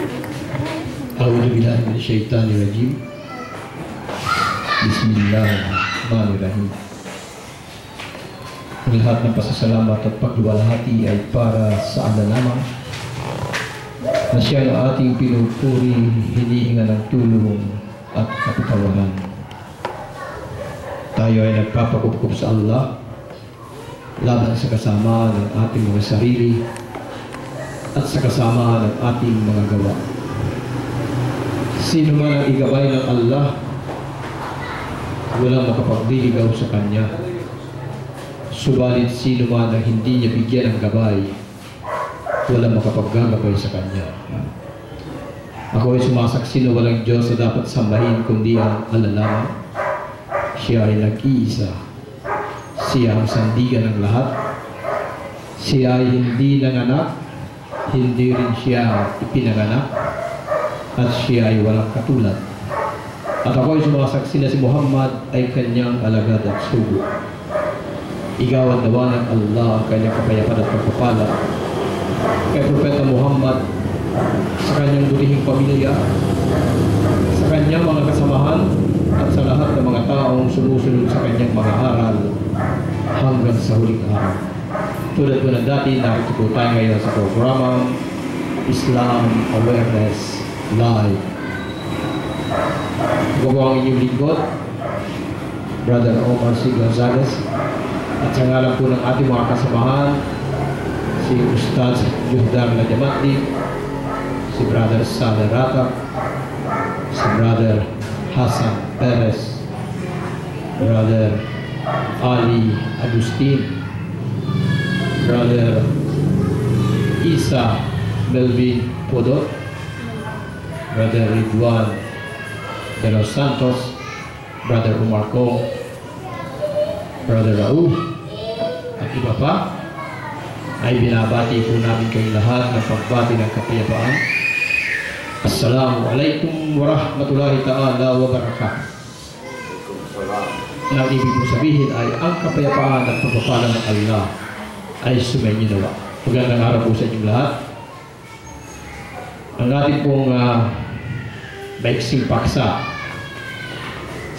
A'udzubillahi minasyaitonirrajim. Bismillahirrahmanirrahim. Ang lahat ng pasasalamat at pagluwalhati ay para sa Allah lamang, na siya ang ating pinupuri, hinihinga ng tulong at kapatawaran. Tayo ay nagpapakupkup sa Allah laban sa kasama ng ating mga sarili at sa kasama ng ating mga gawa. Sino man ang igabay ng Allah, walang makapagdiligaw sa Kanya. Subalit sino man ang hindi niya bigyan ng gabay, walang makapaggagabay sa Kanya. Ako ay sumasaksi na walang Diyos na dapat sambahin kundi ang Allah lamang. Siya ay nag-iisa. Siya ang sandigan ng lahat. Siya ay hindi nanganak, hindi rin siya ipinanganak, at siya ay walang katulad. At ako ay sumasaksi na si Muhammad ay kanyang alagad at sugo. Igawan nawa ng Allah ang kanyang kapayapaan at pagpapala kay Propeta Muhammad, sa kanyang butihing pamilya, sa kanyang mga kasamahan, at sa lahat ng mga taong sumusunod sa kanyang mga aral hanggang sa huling araw. Tulad po ng dati, narito po tayo ngayon sa programang Islam Awareness Live. Ako po ang inyong lingkod, Brother Omar C. Gonzalez, at sa ngalan po ng ating mga kasamahan, si Ustaz Juhdar Najamati, si Brother Saleh Ratak, si Brother Hassan Perez, Brother Ali Agustin, Brother Isa Melvin Podot, Brother Ridwan de los Santos, Brother Umar Kong, Brother Raul, at iba pa, ay binabati po namin kayong lahat ng pagbati ng kapayapaan. Assalamualaikum warahmatullahi ta'ala wabarakatuh. Ang ibig po sabihin ay ang kapayapaan at pagpapala ng Allah ay sumainyo nawa. Magandang araw po sa inyong lahat. Ang ating pong maiksing paksa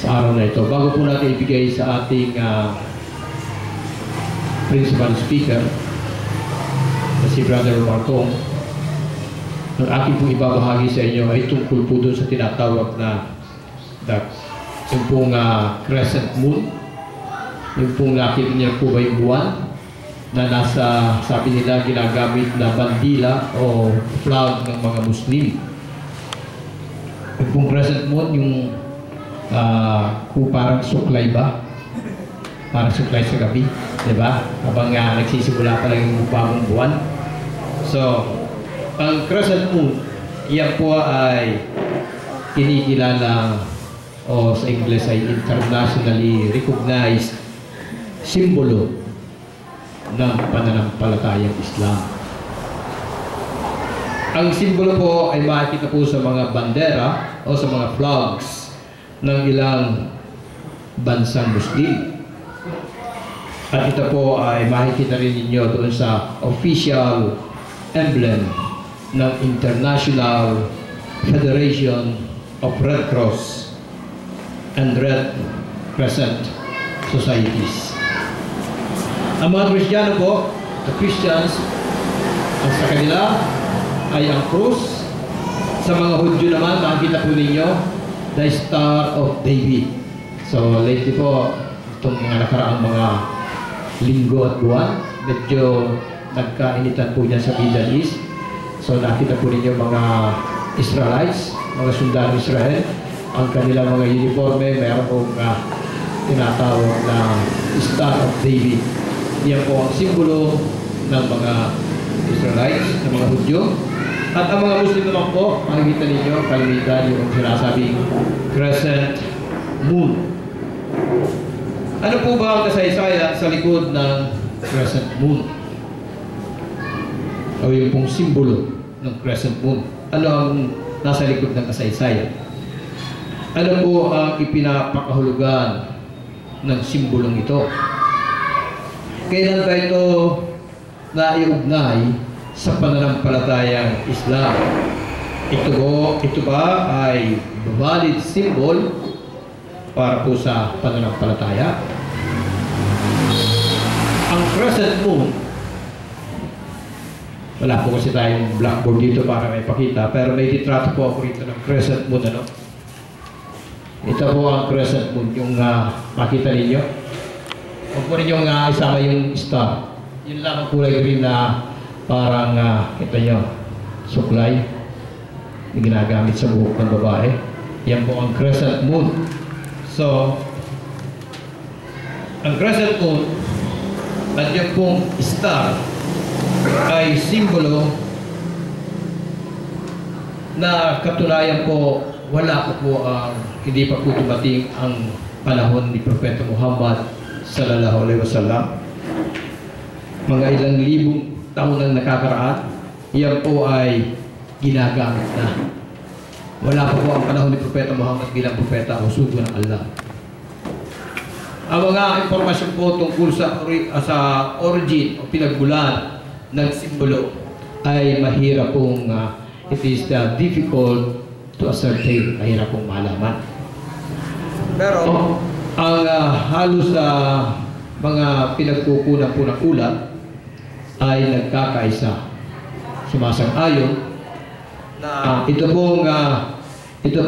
sa araw na ito, bago po natin ibigay sa ating principal speaker na si Brother Martong, ang ating pong ibabahagi sa inyo ay tungkol po doon sa tinatawag na yung pong crescent moon. Yung pong nakita niya po ba yung buwan na nasa, sabi nila, ginagamit na bandila o flag ng mga Muslim. Yung pong crescent moon, yung parang suklay ba? Parang suklay sa gabi, diba? Habang nagsisimula pa lang yung bagong buwan. So, ang crescent moon, iyan po ay kinikilala o sa English ay internationally recognized simbolo ng pananampalatayang Islam. Ang simbolo po ay makikita po sa mga bandera o sa mga flags ng ilang bansang Muslim. At ito po ay makikita rin ninyo doon sa official emblem ng International Federation of Red Cross and Red Crescent Societies. Ang mga Kristiyano po, the Christians, ang sa kanila ay ang krus. Sa mga Hudyo naman, makikita po ninyo the Star of David. So lately po, itong mga nakaraang mga linggo at buwan, medyo nagkainitan po niya sa Middle East. So nakita po ninyo mga Israelites, mga sundalo Israel, ang kanilang mga uniforme, mayroon pong tinatawag na Star of David. Yan po ang simbolo ng mga Israelites, ng mga Hudyo. At ang mga Muslim naman po, makikita ninyo, kalimitan yung sinasabing crescent moon. Ano po ba ang kasaysayan sa likod ng crescent moon? O yung pong simbolo ng crescent moon? Ano ang nasa likod ng kasaysayan? Ano po ang ipinapakahulugan ng simbolong ito? Kailan ba ito naiugnay sa pananampalatayang Islam? Ito ba ay valid symbol para po sa pananampalataya? Ang crescent moon, wala po kasi tayong blackboard dito para may pakita, pero may litrato po ako rito ng crescent moon, ano? Ito po ang crescent moon, yung makita ninyo. Huwag po ninyong isama yung star. Yun lang ang kulay green na parang, kita nyo, suklay. Yung ginagamit sa buhok ng babae. Yan po ang crescent moon. So, ang crescent moon at yung pong star ay simbolo na katunayan po wala po ang hindi pa po dumating ang panahon ni Propeta Muhammad sallallahu alaihi wasallam. Mga ilang libong taon nang nakakaraan, yan po ay ginagamit na. Wala pa po ang panahon ni Propeta Muhammad bilang propeta o sugo ng Allah. Ang mga impormasyon po tungkol sa origin o pinagbulan ng simbolo ay mahirap pong it is difficult to ascertain, mahirap pong malaman. Pero ang halos sa mga pinagkukunan po ng ulat ay nagkakaisa, sumasang-ayon na ito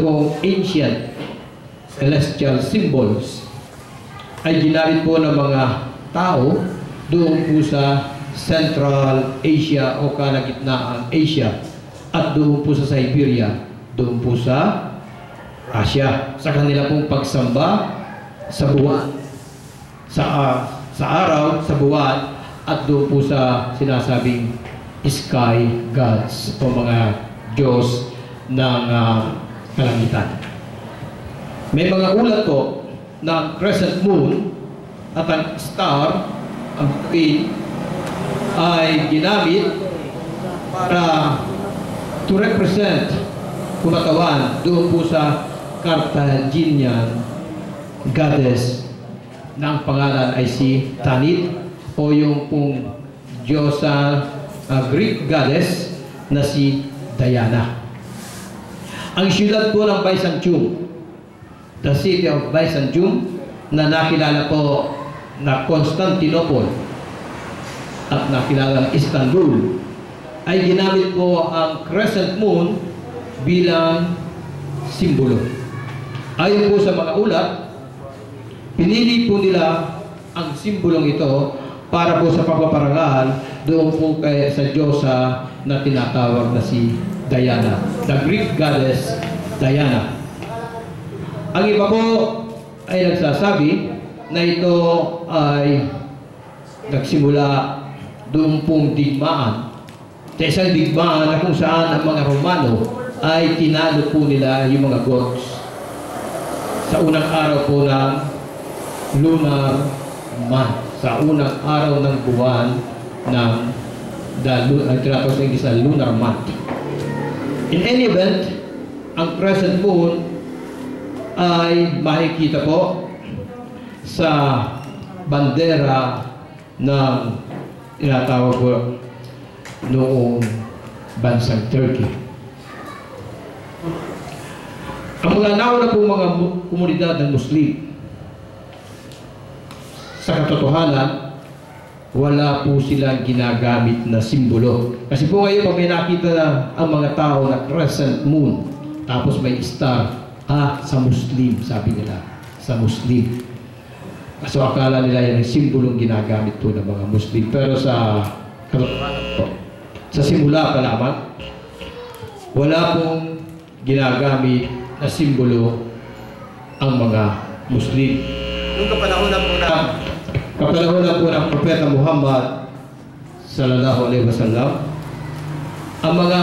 pong ancient celestial symbols ay ginamit po ng mga tao doon po sa Central Asia o kalagitnaan Asia at doon po sa Siberia, doon po sa Russia, sa kanila pong pagsamba sa buwan, sa araw, sa buwan, at doon po sa sinasabing sky gods o mga Diyos ng kalangitan. May mga ulat po na crescent moon at ang star, ang bituin, ay ginamit para to represent kumatawan doon po sa Carthaginian goddess na ang pangalan ay si Tanit o yung pong Diyosa Greek goddess na si Diana. Ang siyudad po ng Byzantium, the city of Byzantium, na nakilala po na Constantinople at nakilala Istanbul, ay ginamit po ang crescent moon bilang simbolo. Ayon po sa mga ulat, pinili po nila ang simbolong ito para po sa pagpaparangal doon po sa Diyosa na tinatawag na si Diana, the Greek goddess Diana. Ang iba po ay nagsasabi na ito ay nagsimula doon pong digmaan, sa isang digmaan na kung saan ang mga Romano ay tinalo po nila yung mga Goths sa unang araw po ng lunar month, sa unang araw ng buwan ng tinatawag sa English na lunar month. In any event, ang crescent moon ay makikita po sa bandera ng tinatawag po noong bansang Turkey. Ang mga nauna po mga komunidad ng Muslim, sa katotohanan, wala po silang ginagamit na simbolo. Kasi po ngayon, pag may nakita na ang mga tao na crescent moon, tapos may star, sa Muslim, sabi nila, sa Muslim. So akala nila yan ang simbolong ginagamit po ng mga Muslim. Pero sa katotohanan po, sa simula pa lamang, wala pong ginagamit na simbolo ang mga Muslim. Nung kapanahon na po ng Propeta Muhammad sallallahu alaihi wasallam, ang mga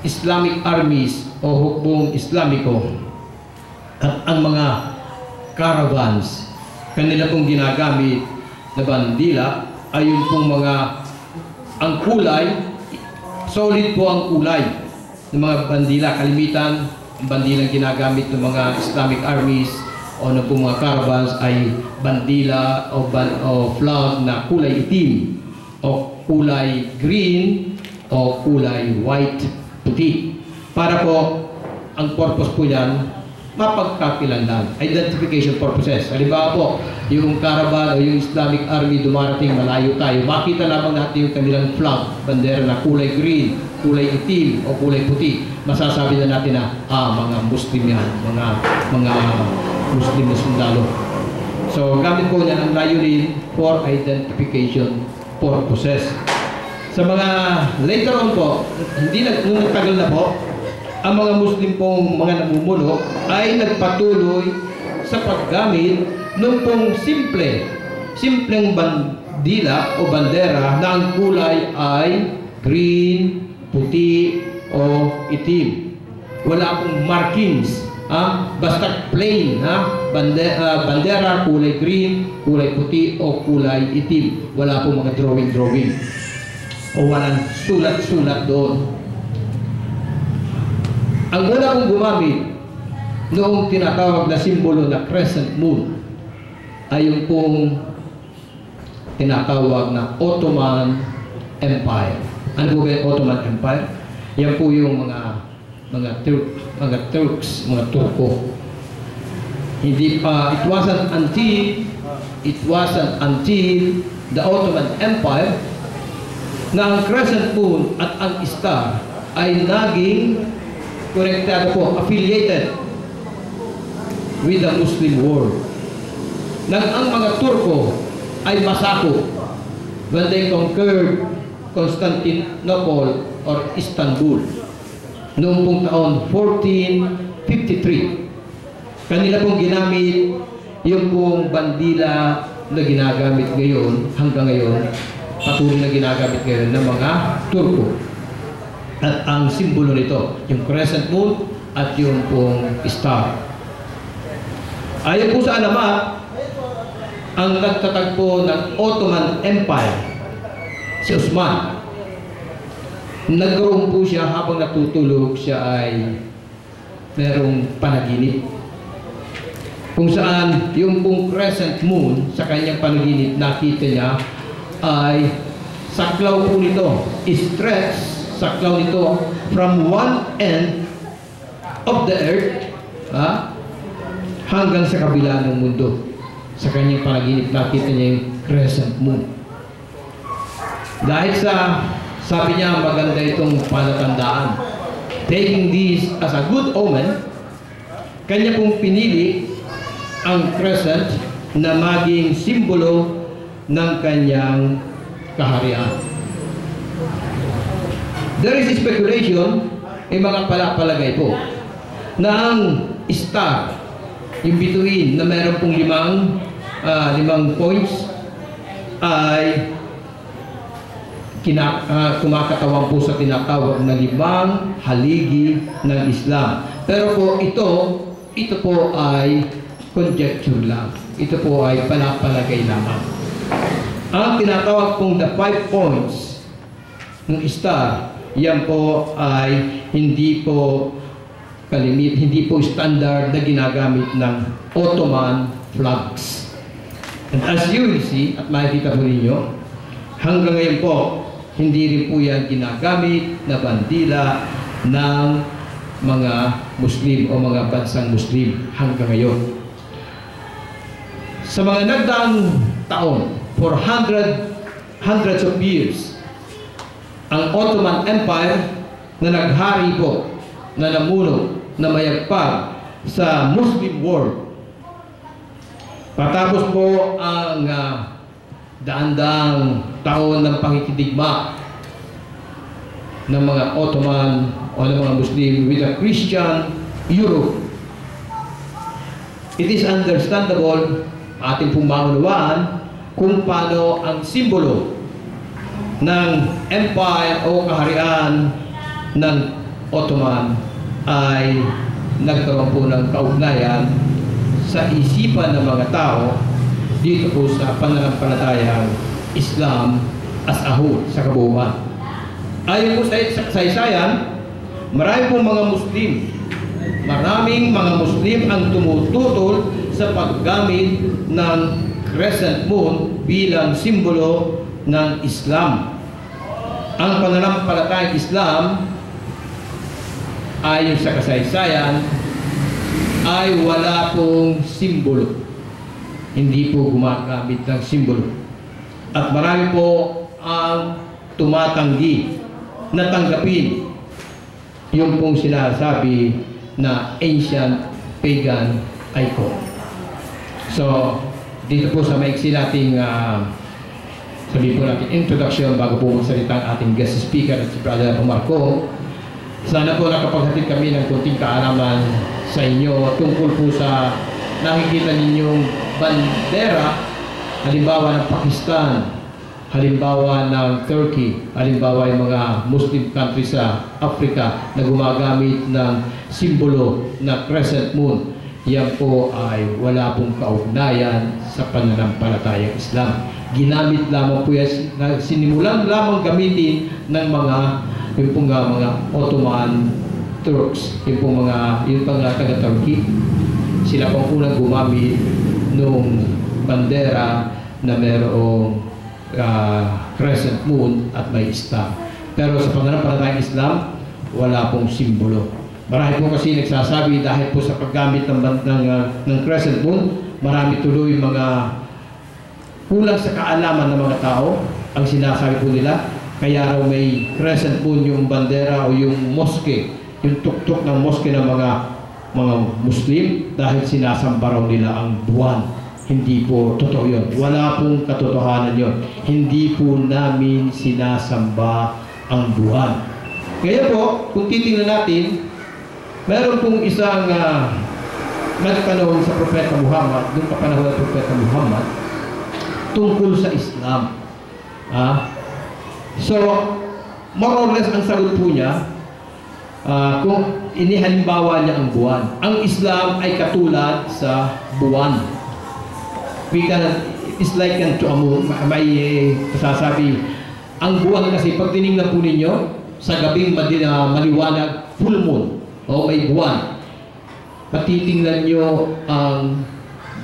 Islamic armies o hukbong Islamiko at ang mga caravans, kanila pong ginagamit na bandila ay yung pong ang kulay, solid po ang kulay ng mga bandila. Kalimitan, ang bandilang ginagamit ng mga Islamic armies o ng pong mga caravans ay bandila o flag na kulay itim o kulay green o kulay white, puti. para po, ang purpose po yan, mapagkakilanlan. Identification purposes. Halimbawa po, yung caravan o yung Islamic Army dumarating, malayo tayo, makita lamang natin yung kanilang flag, bandera na kulay green, kulay itim o kulay puti. Masasabi na natin na, mga Muslim yan, mga Muslim na sundalo. So, gamit po niya ang layunin for identification purposes. Sa mga later on po, nung nagtagal na po, ang mga Muslim pong mga namumuno ay nagpatuloy sa paggamit ng pong simpleng bandila o bandera na ang kulay ay green, puti o itim. Wala pong markings, basta plain, bandera kulay green, kulay puti o kulay itim. Wala pong mga drawing o walang sulat-sulat doon. Ang una kong gumamit noong tinatawag na simbolo na crescent moon ay yung pong tinatawag na Ottoman Empire. Ano po ba yung Ottoman Empire? Yan po yung mga Turks, mga Turko. Hindi pa, it wasn't until the Ottoman Empire na ang crescent moon at ang star ay naging affiliated with the Muslim world. Nang ang mga Turko ay masakop when they conquered Constantinople or Istanbul noong pong taon 1453. Kanila pong ginamit yung pong bandila na ginagamit ngayon, hanggang ngayon, patuloy na ginagamit ngayon ng mga Turko. At ang simbolo nito, yung crescent moon at yung pong star. Ayon po sa alamat, ang nagtatagpo ng Ottoman Empire, si Osman, nagkaroon po siya habang natutulog, siya ay merong panaginip. Kung saan yung pong crescent moon sa kanyang panaginip, nakita niya ay saklaw po nito, stretch saklaw nito from one end of the earth hanggang sa kabila ng mundo. Sa kanyang panaginip, nakita niya yung crescent moon. Dahil sabi niya, maganda itong palatandaan. Taking this as a good omen, kanya pong pinili ang crescent na maging simbolo ng kanyang kaharian. There is speculation, mga palagay po, na ang star, yung bituin na meron pong limang points, ay kumakatawan po sa tinatawag na limang haligi ng Islam. Pero po ito po ay conjecture lang. Ito po ay palagay lamang. Ang tinatawag pong the 5 points ng star, yan po ay hindi po standard na ginagamit ng Ottoman flags. And as you will see, at makikita po ninyo, hanggang ngayon po, hindi rin po yan ginagamit na bandila ng mga Muslim o mga bansang Muslim hanggang ngayon. Sa mga nagdaang taon, for hundreds of years, ang Ottoman Empire na naghari po, na namuno, na mayagpag sa Muslim world. Patapos po ang daan-daang taon ng pakikidigma ng mga Ottoman o ng mga Muslim with a Christian Europe. It is understandable, ating pong maunawaan, kung paano ang simbolo ng empire o kaharian ng Ottoman ay nagkaroon po ng kaugnayan sa isipan ng mga tao dito po sa pananampalatayang Islam as a whole, sa kabuuan. Ayon po sa kasaysayan, maraming mga Muslim ang tumututol sa paggamit ng crescent moon bilang simbolo ng Islam. Ang pananampalatayang Islam ayon sa kasaysayan ay wala pong simbolo. Hindi po gumagamit ng simbolo. At marami po ang tumatanggi na tanggapin yung pong sinasabi na ancient pagan icon. So, dito po sa maiksi nating sabihin po natin introduction bago po magsalita ang ating guest speaker at si Brother Marco. Sana po nakapaghatid kami ng kunting kaalaman sa inyo tungkol po sa nakikita ninyong bandera, halimbawa ng Pakistan, halimbawa ng Turkey, halimbawa yung mga Muslim countries sa Africa na gumagamit ng simbolo na crescent moon. Yan po ay wala pong kaugnayan sa pananampalatayang Islam. Ginamit lamang po yan, sinimulan lamang gamitin ng mga Ottoman Turks, yung mga taga-Turkey. Sila pong unang gumamit nung bandera na mayroong crescent moon at may star. Pero sa pananampalatayang Islam, wala pong simbolo. Marami po kasi nagsasabi dahil po sa paggamit ng crescent moon, marami tuloy mga kulang sa kaalaman ng mga tao. Ang sinasabi po nila, kaya raw may crescent moon yung bandera o yung mosque, yung tuktok ng mosque ng mga Muslim dahil sinasamba raw nila ang buwan. Hindi po totoo yun. Wala pong katotohanan yun. Hindi po namin sinasamba ang buwan. Kaya po, kung titingnan natin, meron pong isang nagpanahon sa Propeta Muhammad, nung kapanahon ng Propeta Muhammad, tungkol sa Islam. So, more or less ang sagot po niya, kung inihalimbawa niya ang buwan. Ang Islam ay katulad sa buwan. It's like may sasabi, ang buwan kasi pag tinignan po ninyo, sa gabing maliwanag, full moon, o may buwan. Patitingnan nyo ang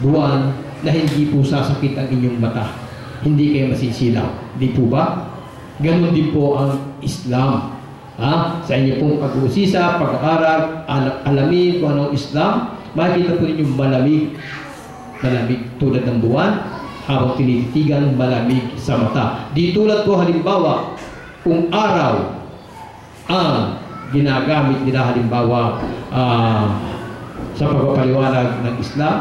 buwan na hindi po sasakit ang inyong mata. Hindi kayo masisilaw. Di po ba? Ganon din po ang Islam. Sa inyo pong pag-uusisa, pag-aaral, alamin kung anong Islam, makikita po ninyo malamig. Malamig tulad ng buwan, habang tinititigan, malamig sa mata. Di tulad po halimbawa, kung araw ang ginagamit nila halimbawa sa pagpapaliwanag ng Islam,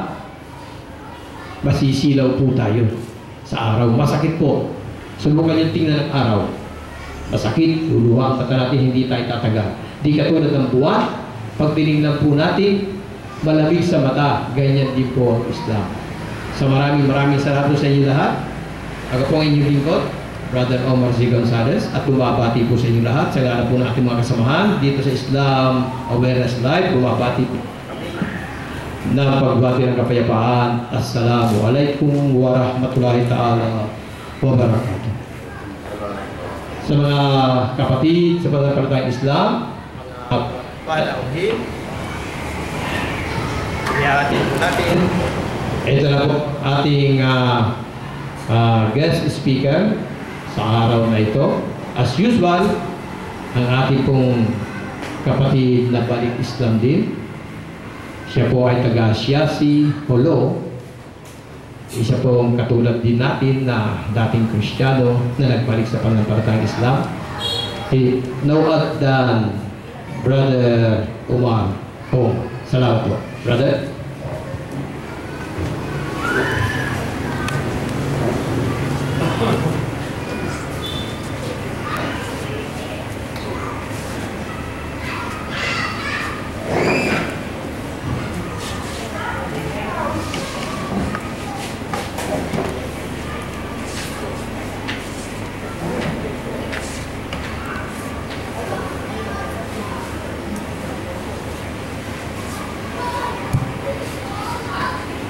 masisilaw po tayo sa araw. Masakit po. Subukan yung tingnan ng araw. Masakit, luluha ang mata natin, hindi tayo tatagal. Di katulad ng buwan, pag tinignan po natin, malamig sa mata. Ganyan din po ang Islam. So maraming salamat sa inyo lahat. Ako po ang inyong lingkod, Brother Omar Z. Gonzalez, at bumabati po sa inyo lahat sa ngalan po ng ating mga kasamahan dito sa Islam Awareness Live. Bumabati po ng pagbati ng kapayapaan. Assalamualaikum warahmatullahi ta'ala wabarakatuh. Sa mga kapatid sa pananampalatayang Islam, panauhin, iyakin po natin. Ito na po ating guest speaker sa araw na ito. As usual, ang ating pong kapatid na balik Islam din. Siya po ay taga Siasi, Holo. Isa pong katulad din natin na dating Kristiyano na nagbalik sa pananampalatayang Islam. No other than Brother Omar. Salamat po. Brother.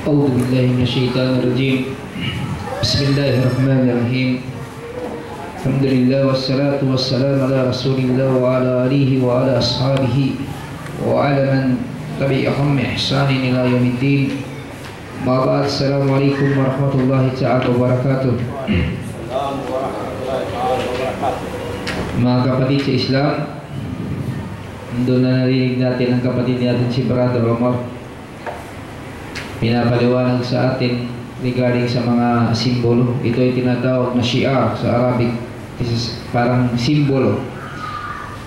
أعوذ بالله من الشيطان الرجيم بسم الله الرحمن الرحيم الحمد لله والصلاة والسلام على رسول الله وعلى آله وعلى أصحابه وعلى من تبعهم بإحسان إلى يوم الدين ما بعد السلام عليكم ورحمة الله تعالى وبركاته. Mga kapatid sa Islam, doon na narinig natin ang kapatid natin si Brother Omar. Pinapaliwanag sa atin regarding sa mga simbolo. Ito ay tinatawag na shi'ar sa Arabic. This is parang simbolo.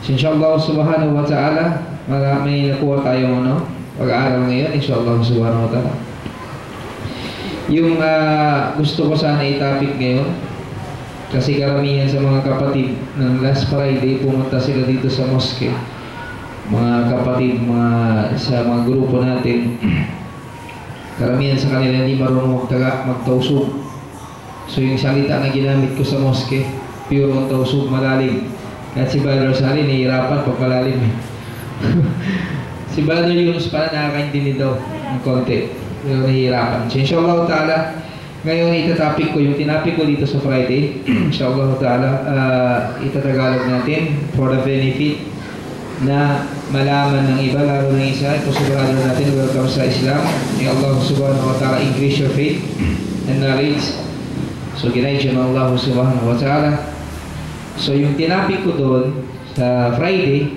So, inshallah subhanahu wa ta'ala, may nakuha tayong pag-aaral ngayon, inshallah subhanahu wa ta'ala. Yung gusto ko sana i-topic ngayon, kasi karamihan sa mga kapatid ng last Friday, pumunta sila dito sa mosque. Mga kapatid, sa mga grupo natin, karamihan sa kanila hindi marunong magtausog. So yung salita na ginamit ko sa mosque, pure magtausog, malalim. Kahit si Brother Sally, nahihirapan pag malalim. Si Brother Yunus pala nakakaintindi daw ng konti. Pero nahihirapan. So inshallah ta'ala, ngayon itatopic ko yung tinapik ko dito sa Friday. Inshallah ta'ala, itatagalog natin for the benefit na malaman ng iba, lalo ng isa. Ito sa brother natin, welcome sa Islam. May Allah subhanahu wa ta'ala increase your faith and knowledge. So ginaid siya ng Allah subhanahu wa ta'ala. So yung tinapik ko doon sa Friday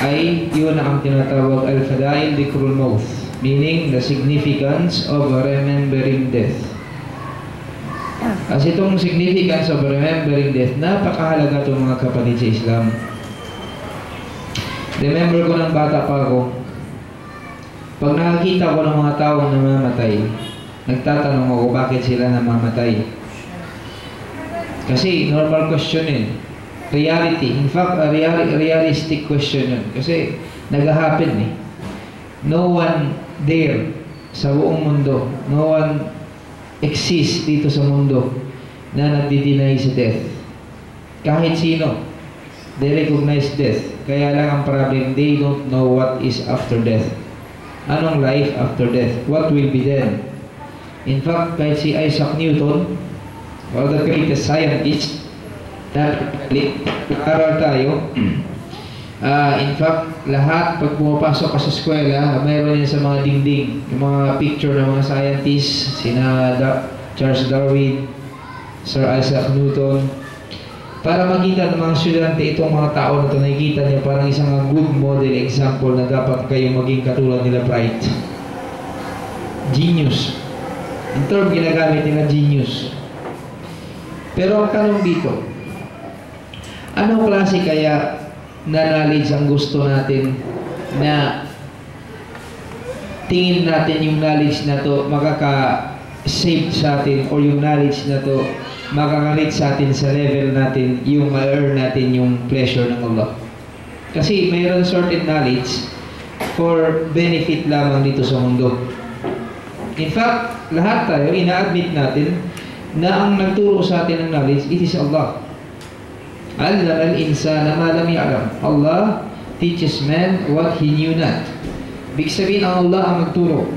ay yun ang tinatawag Al-Fadail Dhikrul Maut, meaning the significance of remembering death. As itong significance of remembering death, napakahalaga itong mga kapatid sa Islam. Remember ko ng bata pa ako, pag nakakita ko ng mga taong namamatay, nagtatanong ako bakit sila namamatay. Kasi normal question yun. Reality. In fact, a realistic question yun. Kasi nag-happen eh. No one there sa buong mundo, no one exists dito sa mundo na nagdi-deny sa death. Kahit sino, they recognize death. Kaya lang ang problem, they don't know what is after death. Anong life after death? What will be then? In fact, kahit si Isaac Newton, one of the greatest scientists, aral tayo. In fact, lahat pag pumapasok ka sa eskwela, mayroon yan sa mga dingding, yung mga picture ng mga scientists, sina Charles Darwin, Sir Isaac Newton, para makita ng mga estudyante itong mga tao na ito, nakikita niya parang isang good model example na dapat kayo maging katulad nila Bright. Genius. In term ginagamit nila genius. Pero ang tanong dito, anong klase kaya na knowledge ang gusto natin na tingin natin yung knowledge na to makaka-save sa atin, or yung knowledge na to makaka-reach sa atin sa level natin yung ma-earn natin yung pleasure ng Allah. Kasi mayroon certain knowledge for benefit lamang dito sa mundo. In fact, lahat tayo ina-admit natin na ang nagturo sa atin ng knowledge, it is Allah. Allama al-insana ma lam ya'lam. Allah teaches man what he knew not. Ibig sabihin, ang Allah ang nagturo.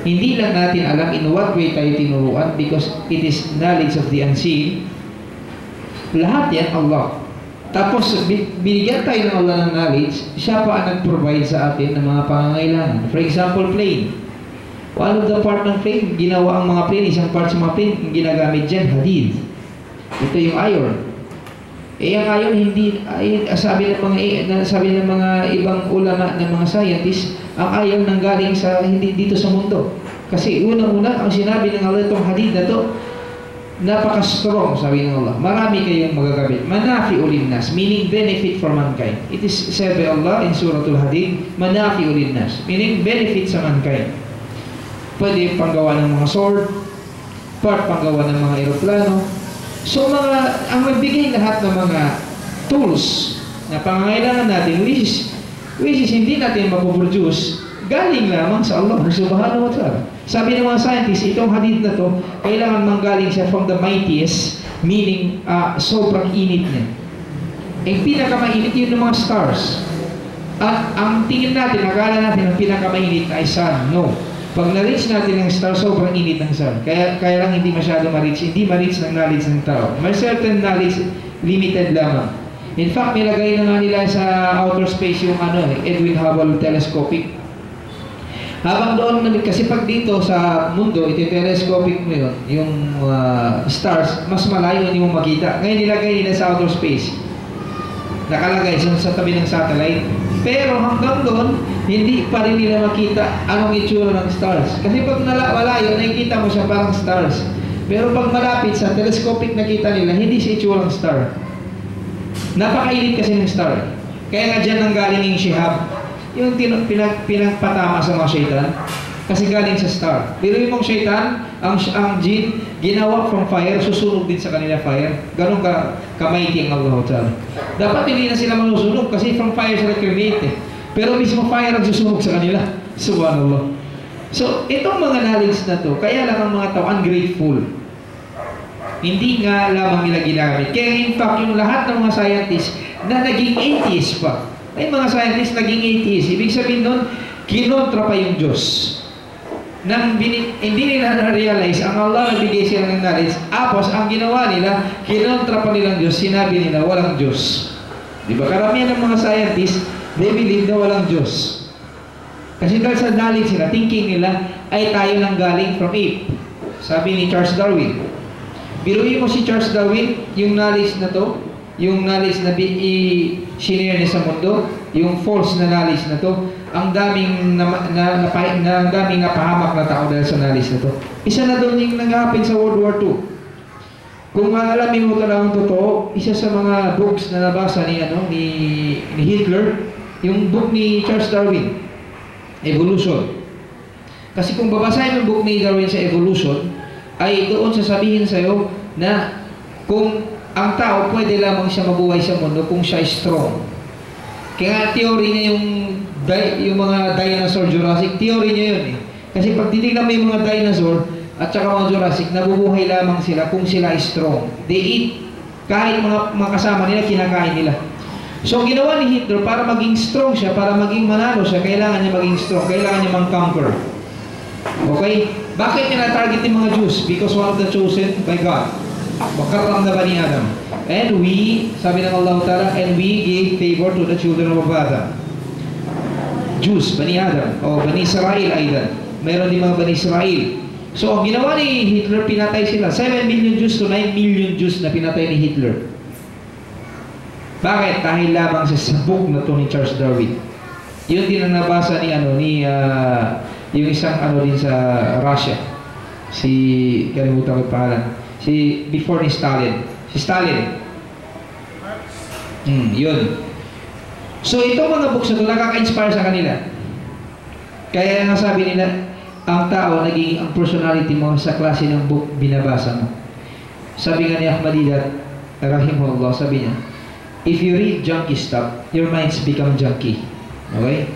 Hindi lang natin alam in what way tayo tinuruan, because it is knowledge of the unseen. Lahat yan Allah. Tapos binigyan tayo ng Allah ng knowledge, siya pa ang nag-provide sa atin ng mga pangangailangan. For example, plane. One of the part ng plane, ginawa ang mga plane, isang part sa mga plane, yung ginagamit dyan, hadid. Ito yung iron. Ang iron hindi, sabi ng mga ibang ulama ng mga scientists, ang iron nanggaling sa hindi dito sa mundo. Kasi unang-una, ang sinabi ng Allah, itong hadid na to, napaka-strong, sabi ng Allah. Marami kayong magagamit. Manafi'u linnas, meaning benefit for mankind. It is said by Allah in Suratul Hadid, manafi'u linnas, meaning benefit sa mankind. Pwede panggawa ng mga sword, part panggawa ng mga eroplano. So ang magbigay lahat ng mga tools na pangangailangan natin, which is hindi natin mapoproduce, galing lamang sa Allah subhanahu wa ta'ala. Sabi ng mga scientists, itong hadith na to, kailangan manggaling siya from the mightiest, meaning sobrang init niya. Ang pinakamainit yun ng mga stars. At ang tingin natin, akala natin ang pinakamainit ay sun. No. Pag na-reach natin ang star, sobrang init ng sun. Kaya lang hindi masyado ma-reach. Hindi ma-reach ng knowledge ng tao. May certain knowledge, limited lamang. In fact, nilagay na nga nila sa outer space yung Edwin Hubble telescopic. Habang doon, kasi pag dito sa mundo, ito telescopic mo yun, yung stars, mas malayo hindi mo makita. Ngayon nilagay nila sa outer space. nakalagay sa tabi ng satellite. Pero hanggang doon, hindi pa rin nila makita anong itsura ng stars. Kasi pag malayo, nakikita mo siya parang stars. Pero pag malapit sa telescopic nakita nila, hindi siya itsurang star. Napakainit kasi ng star. Kaya nga dyan nanggaling yung Shihab, yung pinagpatama sa mga syaitan. Kasi galing sa star. Pero yung mga syaitan, ang jinn, ginawa from fire, susunog din sa kanila fire. Ganun kamighty ang Allah Ta'ala. Dapat hindi na sila manusunog kasi from fire sila create. Pero mismo fire ang susunog sa kanila. Subhanallah. So, itong mga knowledge na to, kaya lang ang mga tao ungrateful. Hindi nga lamang nila ginamit. Kaya in fact, yung lahat ng mga scientists na naging atheist pa. May mga scientists naging atheist. Ibig sabihin nun, kinontra pa yung Diyos. Hindi nila na-realize ang Allah nagbigay sila ng knowledge. Tapos, ang ginawa nila, kinontra pa nilang Diyos. Sinabi nila, walang Diyos. Diba? Karamihan ng mga scientists, they believe na walang Diyos. Kasi dahil sa knowledge nila, thinking nila, ay tayo nang galing from ape. Sabi ni Charles Darwin. Biruin mo si Charles Darwin, yung knowledge na to, yung knowledge na i-share niya sa mundo, yung false na knowledge na to, ang daming napahamak na tao dahil sa knowledge na to. Isa na doon yung nag-happen sa World War II. Kung alamin mo talagang totoo, isa sa mga books na nabasa ni Hitler, yung book ni Charles Darwin, Evolution. Kasi kung babasahin yung book ni Darwin sa Evolution, ay doon sasabihin sa'yo na kung ang tao pwede lamang siya mabuhay sa mundo kung siya strong. Kaya theory niya yung mga dinosaur Jurassic, theory niya yun eh. Kasi pag titignan mo yung mga dinosaur at saka mga Jurassic, nabubuhay lamang sila kung sila strong. They eat. Kahit mga kasama nila, kinakain nila. So, ginawa ni Hitler para maging strong siya, para maging manalo siya, kailangan niya maging strong, kailangan niya mang-conquer. Okay? Bakit niya na-target yung mga Jews? Because one of the chosen by God. Makaram na Bani Adam. And we, sabi ng Allah Ta'ala, and we gave favor to the children of Adam. Jews, Bani Adam, o Bani Israel aydan. Mayroon din mga Bani Israel. So, ang ginawa ni Hitler, pinatay sila. 7 million Jews to 9 million Jews na pinatay ni Hitler. Bakit? Dahil lamang sa book na to ni Charles Darwin. Yun din ang nabasa yung isang din sa Russia. Kalimutan ko yung pangalan. Before ni Stalin. Si Stalin. Yun. So, itong mga books na ito, nakaka-inspire sa kanila. Kaya nga sabi nila, ang tao, naging ang personality mo sa klase ng book binabasa mo. Sabi nga ni Ahmadiyyat, rahimahullah, sabi niya, if you read junky stuff, your minds become junky. Okay?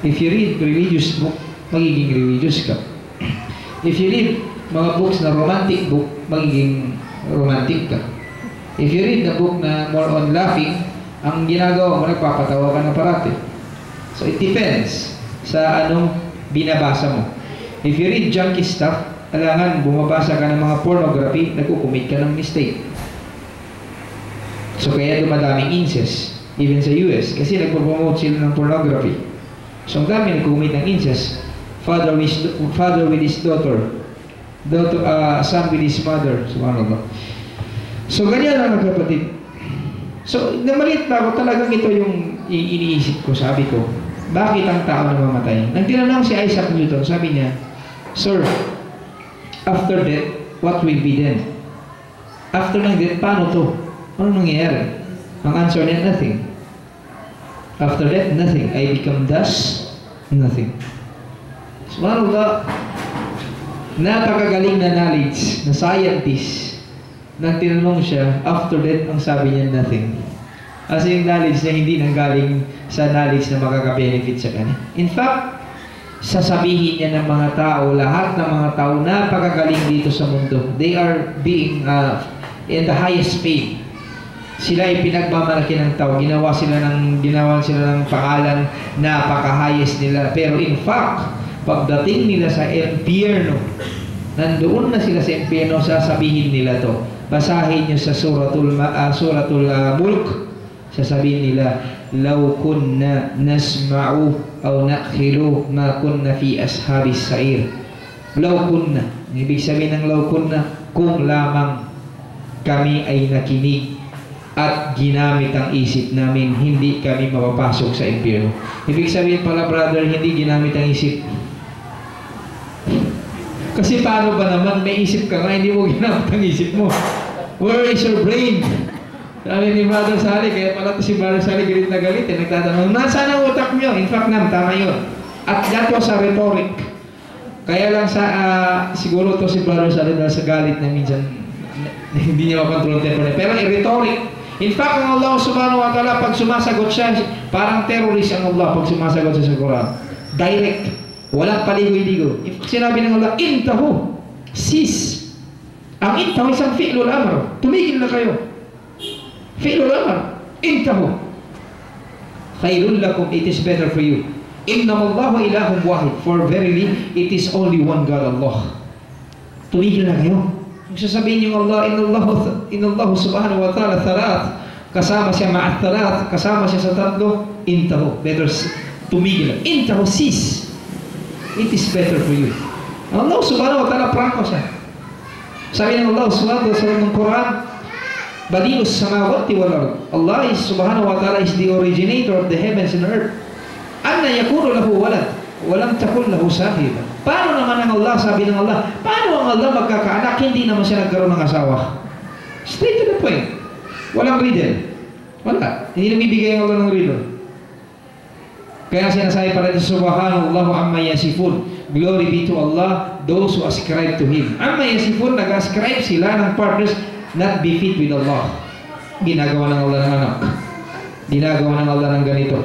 If you read religious book, magiging religious ka. If you read mga books na romantic book, magiging romantic ka. If you read the book na more on laughing, ang ginagawa mo, nagpapatawa ka na parati. So it depends sa anong binabasa mo. If you read junky stuff, alangan bumabasa ka ng mga pornography, nagkukumit ka ng mistake. So kaya dumadaming incest, even sa US, kasi nagpo-promote sila ng pornography. So ang dami nagkukumit ng incest, father with his daughter, son with his mother, subhanallah. So ganyan lang mga kapatid. So namaliit pa ako, talagang ito yung iniisip ko, sabi ko, bakit ang tao namamatay? Nang tinanong si Isaac Newton, sabi niya, Sir, after death, what will be then? After ng death, paano to? Ano nangyayari? Ang answer niya, nothing. After death, nothing. I become dust, nothing. Subhanallah, napakagaling na knowledge, na scientist, nang tinanong siya, after death, ang sabi niya, nothing. Kasi yung knowledge niya hindi nanggaling sa knowledge na makaka-benefit sa kanya. In fact, sasabihin niya ng mga tao, lahat ng mga tao, napakagaling dito sa mundo. They are being in the highest paid. Sila ay pinagmamalaki ng tao. Ginawa sila ng pangalan, napaka-highest nila. Pero in fact, pagdating nila sa impyerno, nandoon na sila sa impyerno, sasabihin nila to. Basahin nyo sa suratul Mulk. Sasabihin nila, law kunna nasma'u aw na'khilu ma kunna fi ashabis sa'ir. Law kunna. Ibig sabihin ng law kunna, kung lamang kami ay nakinig at ginamit ang isip namin, hindi kami mapapasok sa impyerno. Ibig sabihin pala, brother, hindi ginamit ang isip. Kasi paano ba naman, may isip ka nga, hindi mo ginamit ang isip mo. Where is your brain? Sabi ni Brother Sally, kaya pala si Brother Sally galit na galit, nagtatanong, nasaan ang utak niyo? In fact, tama yun. At that was a rhetoric. Kaya lang siguro to si Brother Sally dahil sa galit na minsan, hindi niya makontrol ang temper niya. Pero rhetoric. In fact, ang Allah subhanahu wa ta'ala, pag sumasagot siya, parang terrorist ang Allah pag sumasagot siya sa Quran. Direct. Walang paligoy-ligo. In fact, sinabi ng Allah, intahu. Cease. Ang intahu isang fi'lul amr. Tumigil na kayo. Fi'lul amr. Intahu. Khairul lakum, it is better for you. Innamallahu ilahum wahid. For verily, it is only one God, Allah. Tumigil na kayo. Kung sasabihin yung Allah, inallahu subhanahu wa ta'ala thalath, kasama siya ma'at thalath, kasama siya sa tatlo, intahu. Better tumigil. Intahu, cease. It is better for you. Allah subhanahu wa ta'ala, prangko siya. Sabi ng Allah subhanahu wa ta'ala ng Quran, Badi'us samawati wal ard. Allah subhanahu wa ta'ala is the originator of the heavens and earth. Anna yakunu lahu walad, walam takun lahu sahiba. Paano naman ang Allah, sabi ng Allah, paano ang Allah magkakaanak, hindi naman siya nagkaroon ng asawa? Straight to the point. Walang riddle. Wala. Hindi namibigay ang Allah ng riddle. Kaya sinasabi pala dito, subhanallahu amma yasifun. Glory be to Allah, those who ascribe to Him. Amma yasifun, nag-ascribe sila ng partners not befit with Allah. Ginagawa ng Allah ng anak. Ginagawa ng Allah ng ganito.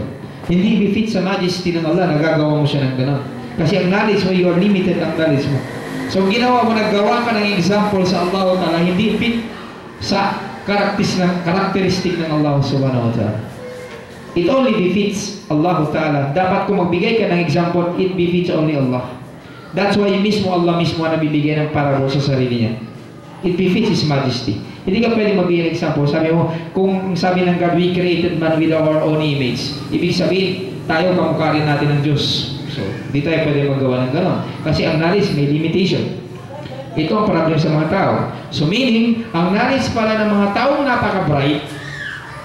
Hindi befit sa majesty ng Allah, nagagawa mo siya ng gano'n. Kasi ang knowledge mo, you are limited ang knowledge mo. So ginawa mo, naggawa ka ng example sa Allah Ta'ala, hindi fit sa karakteristik ng Allah Subhanahu wa Ta'ala. It only befits Allah Ta'ala. Dapat kung magbigay ka ng example, it befits only Allah. That's why mismo Allah mismo ang nabibigay ng parable sa sarili niya. It befits His majesty. Hindi ka pwede magbigay ng example. Sabi mo, kung sabi ng God, we created man with our own image. Ibig sabihin, tayo kamukha rin natin ng Diyos. So, di tayo pwede magawa ng gano'n. Kasi ang knowledge may limitation. Ito ang problem sa mga tao. So meaning, ang knowledge pala ng mga taong napaka-bright,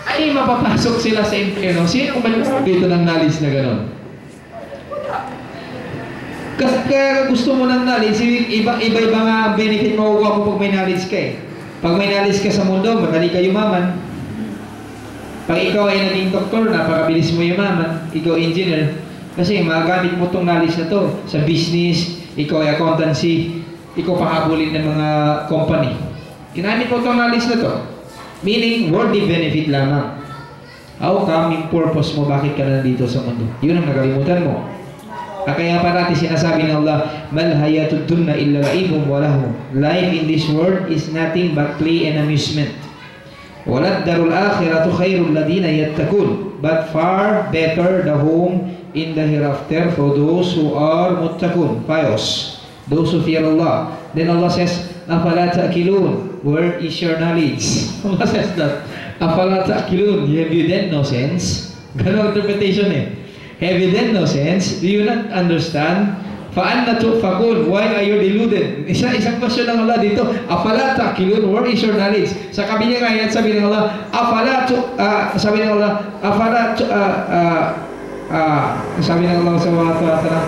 ay mapapasok sila sa impyerno. Sino ba dito ng knowledge na gano'n? Kasi kaya gusto mo ng knowledge, iba-iba nga benefit makukuha mo pag may knowledge ka eh. Pag may knowledge ka sa mundo, madali ka yumaman. Pag ikaw ay naging doktor, napakabilis mo yumaman. Ikaw engineer. Kasi magagamit mo itong knowledge na to sa business, ikaw ay accountancy, ikaw pahabulin ng mga company. Ginamit mo itong knowledge na to. Meaning, worldly benefit lamang. How come yung purpose mo, bakit ka nandito sa mundo? Yun ang nakalimutan mo. Kaya pa natin sinasabi ng Allah, Mal hayatud dunya illa la'ibun wa lahu. Life in this world is nothing but play and amusement. Walad darul akhiratu khairul ladina yattakun. But far better the home in the hereafter for those who are muttaqun, pious, those who fear Allah. Then Allah says, Afala ta'kilun. Where is your knowledge? Allah says that. Afala ta'kilun. Have you then no sense? Ganun interpretation eh. Have you then no sense? Do you not understand? Fa'anna tu'fakun. Why are you deluded? Isang question ng Allah dito. Afala ta'kilun. Where is your knowledge? Sa kabilang ayat, sabi ng Allah, sabi ng Allah, sabi ng Allah sa mga ta'ala,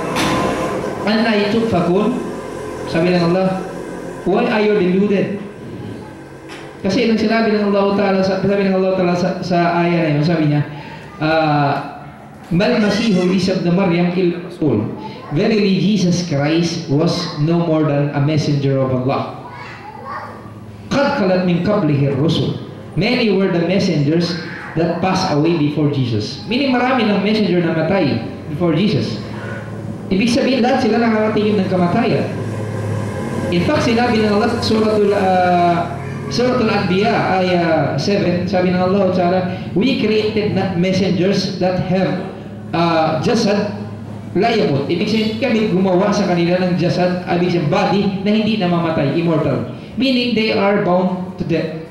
anna tu'fakun. Sabi ng Allah, why are you deluded? Kasi nung sinabi ng Allah Ta'ala, sabi ng Allah Ta'ala sa ayat na yun, sabi niya, Mal Masihu Isa ibn Maryam illa Rasul. Verily Jesus Christ was no more than a messenger of Allah. Qad khalat min qablihi ar-rusul. Many were the messengers that passed away before Jesus. Meaning marami ng messenger na matay before Jesus. Ibig sabihin lahat sila nakakatingin ng kamatayan. In fact, sinabi ng Allah Suratul Anbiya, ayah 7, sabi ng Allah Ta'ala, we created messengers that have jasad la yamut. Ibig sabihin, kami gumawa sa kanila ng jasad, ibig sabihin, body na hindi namamatay, immortal. Meaning, they are bound to death.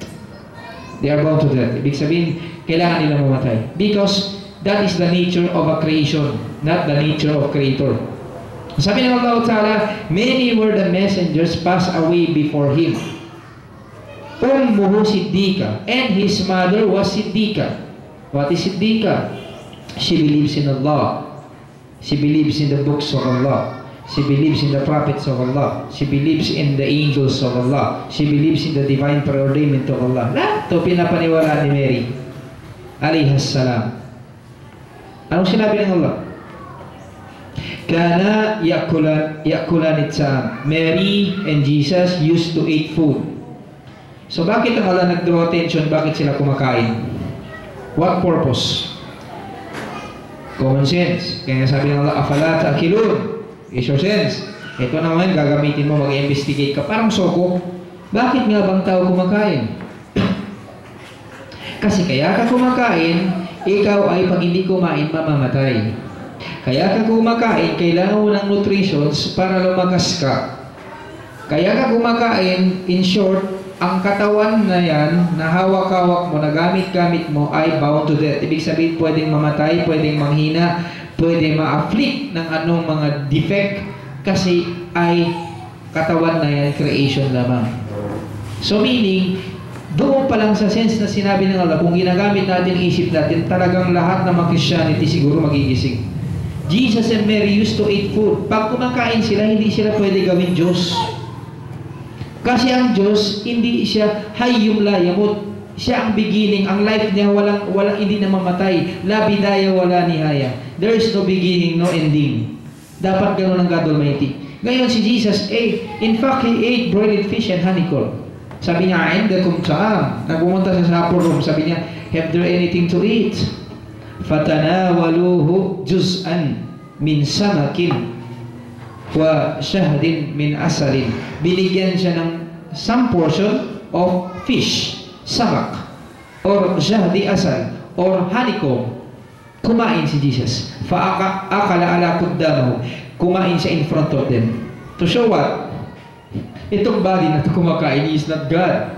They are bound to death. Ibig sabihin, kailangan nila mamatay. Because that is the nature of a creation, not the nature of creator. Sabi ng Allah Ta'ala, many were the messengers passed away before Him. Ummuhu Siddiqa, and his mother was Siddiqa. What is Siddiqa? She believes in Allah. She believes in the books of Allah. She believes in the prophets of Allah. She believes in the angels of Allah. She believes in the divine preordainment of Allah. Lahat ito pinapaniwala ni Mary alayhas salam. Anong sinabi ng Allah? Kana yakulan itsam. Mary and Jesus used to eat food. So bakit ang Allah nag-draw attention? Bakit sila kumakain? What purpose? Common sense. Kaya sabi ng Allah, afala ta'kilun. Is your sense. Ito naman, gagamitin mo, mag-investigate ka. Parang soko. Bakit nga bang tao kumakain? Kasi kaya ka kumakain, ikaw ay pag hindi kumain, mamamatay. Kaya ka kumakain, kailangan mo ng nutritions para lumakas ka. Kaya ka kumakain, in short, ang katawan na yan, na hawak-hawak mo, na gamit-gamit mo, ay bound to death. Ibig sabihin, pwedeng mamatay, pwedeng manghina, pwedeng ma-afflict ng anong mga defect, kasi ay katawan na yan, creation lamang. So meaning, doon pa lang sa sense na sinabi ng Allah, kung ginagamit natin isip natin, talagang lahat ng mga Christianity siguro magigising. Jesus and Mary used to eat food. Pag kumakain sila, hindi sila pwede gawin Diyos. Kasi ang Diyos, hindi siya hayyum la yamut. Siya ang beginning, ang life niya walang hindi na mamatay. La bidaya wala nihaya. There is no beginning, no ending. Dapat ganoon ang God Almighty. Ngayon si Jesus ate. In fact, He ate broiled fish and honeycomb. Sabi niya, "Indakum ta'am." Nagpumunta sa upper room, sabi niya, "Have there anything to eat?" Fatanawaluhu juz'an min samakin wa shahdin min asalin. Binigyan siya ng some portion of fish, samak, or shahdi asal, or honeycomb. Kumain si Jesus. Akala ala kuddamahu. Kumain siya in front of them. To show what? Itong body na ito kumakain is not God.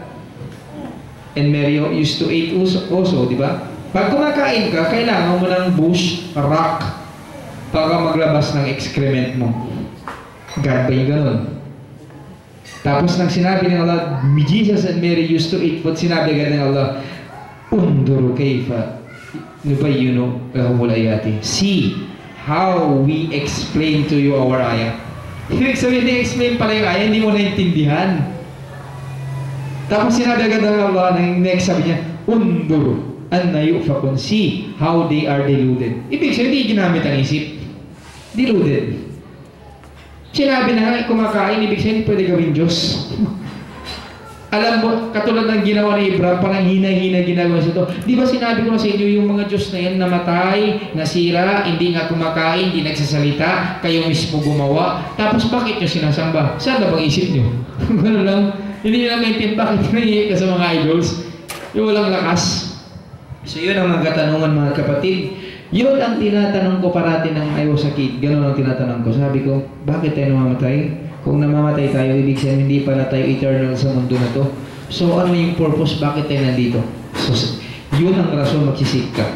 And Mary used to eat also, di ba? Pag kumakain ka, kailangan mo ng bush, rock, para maglabas ng excrement mo. God ba yung ganun? Tapos nang sinabi ng Allah, Jesus and Mary used to eat food, sinabi agad ng Allah, "Unduru kayfa nubayyinu lahumul ayati." See how we explain to you our ayah. Ibig sabihin, i-explain pala yung ayah, hindi mo naintindihan. Tapos sinabi agad ng Allah, next sabi niya, "Unduru anna yufakun." See how they are deluded. Ibig sabihin, hindi ginamit ang isip. Deluded. Sinabi na nga, kumakain, ibig sabihin, pwede gawin Diyos. Alam mo, katulad ng ginawa ni Abraham, parang hina-hina ginagawa sa ito. Di ba sinabi ko na sa inyo, yung mga Diyos na yan, namatay, nasira, hindi nga kumakain, hindi nagsasalita, kayo mismo gumawa. Tapos bakit nyo sinasamba? Saan na bang isip nyo? Gano'n lang. Hindi nyo lang maintindihan bakit nangyayari ka sa mga idols. Yung walang lakas. So yun ang mga katanungan, mga kapatid. Yun ang tinatanong ko parati ng I was a kid. Ganun ang tinatanong ko. Sabi ko, bakit tayo namamatay? Kung namamatay tayo, ibig sabihin hindi pala tayo eternal sa mundo na to. So ano yung purpose? Bakit tayo nandito? So yun ang rason magsisik ka.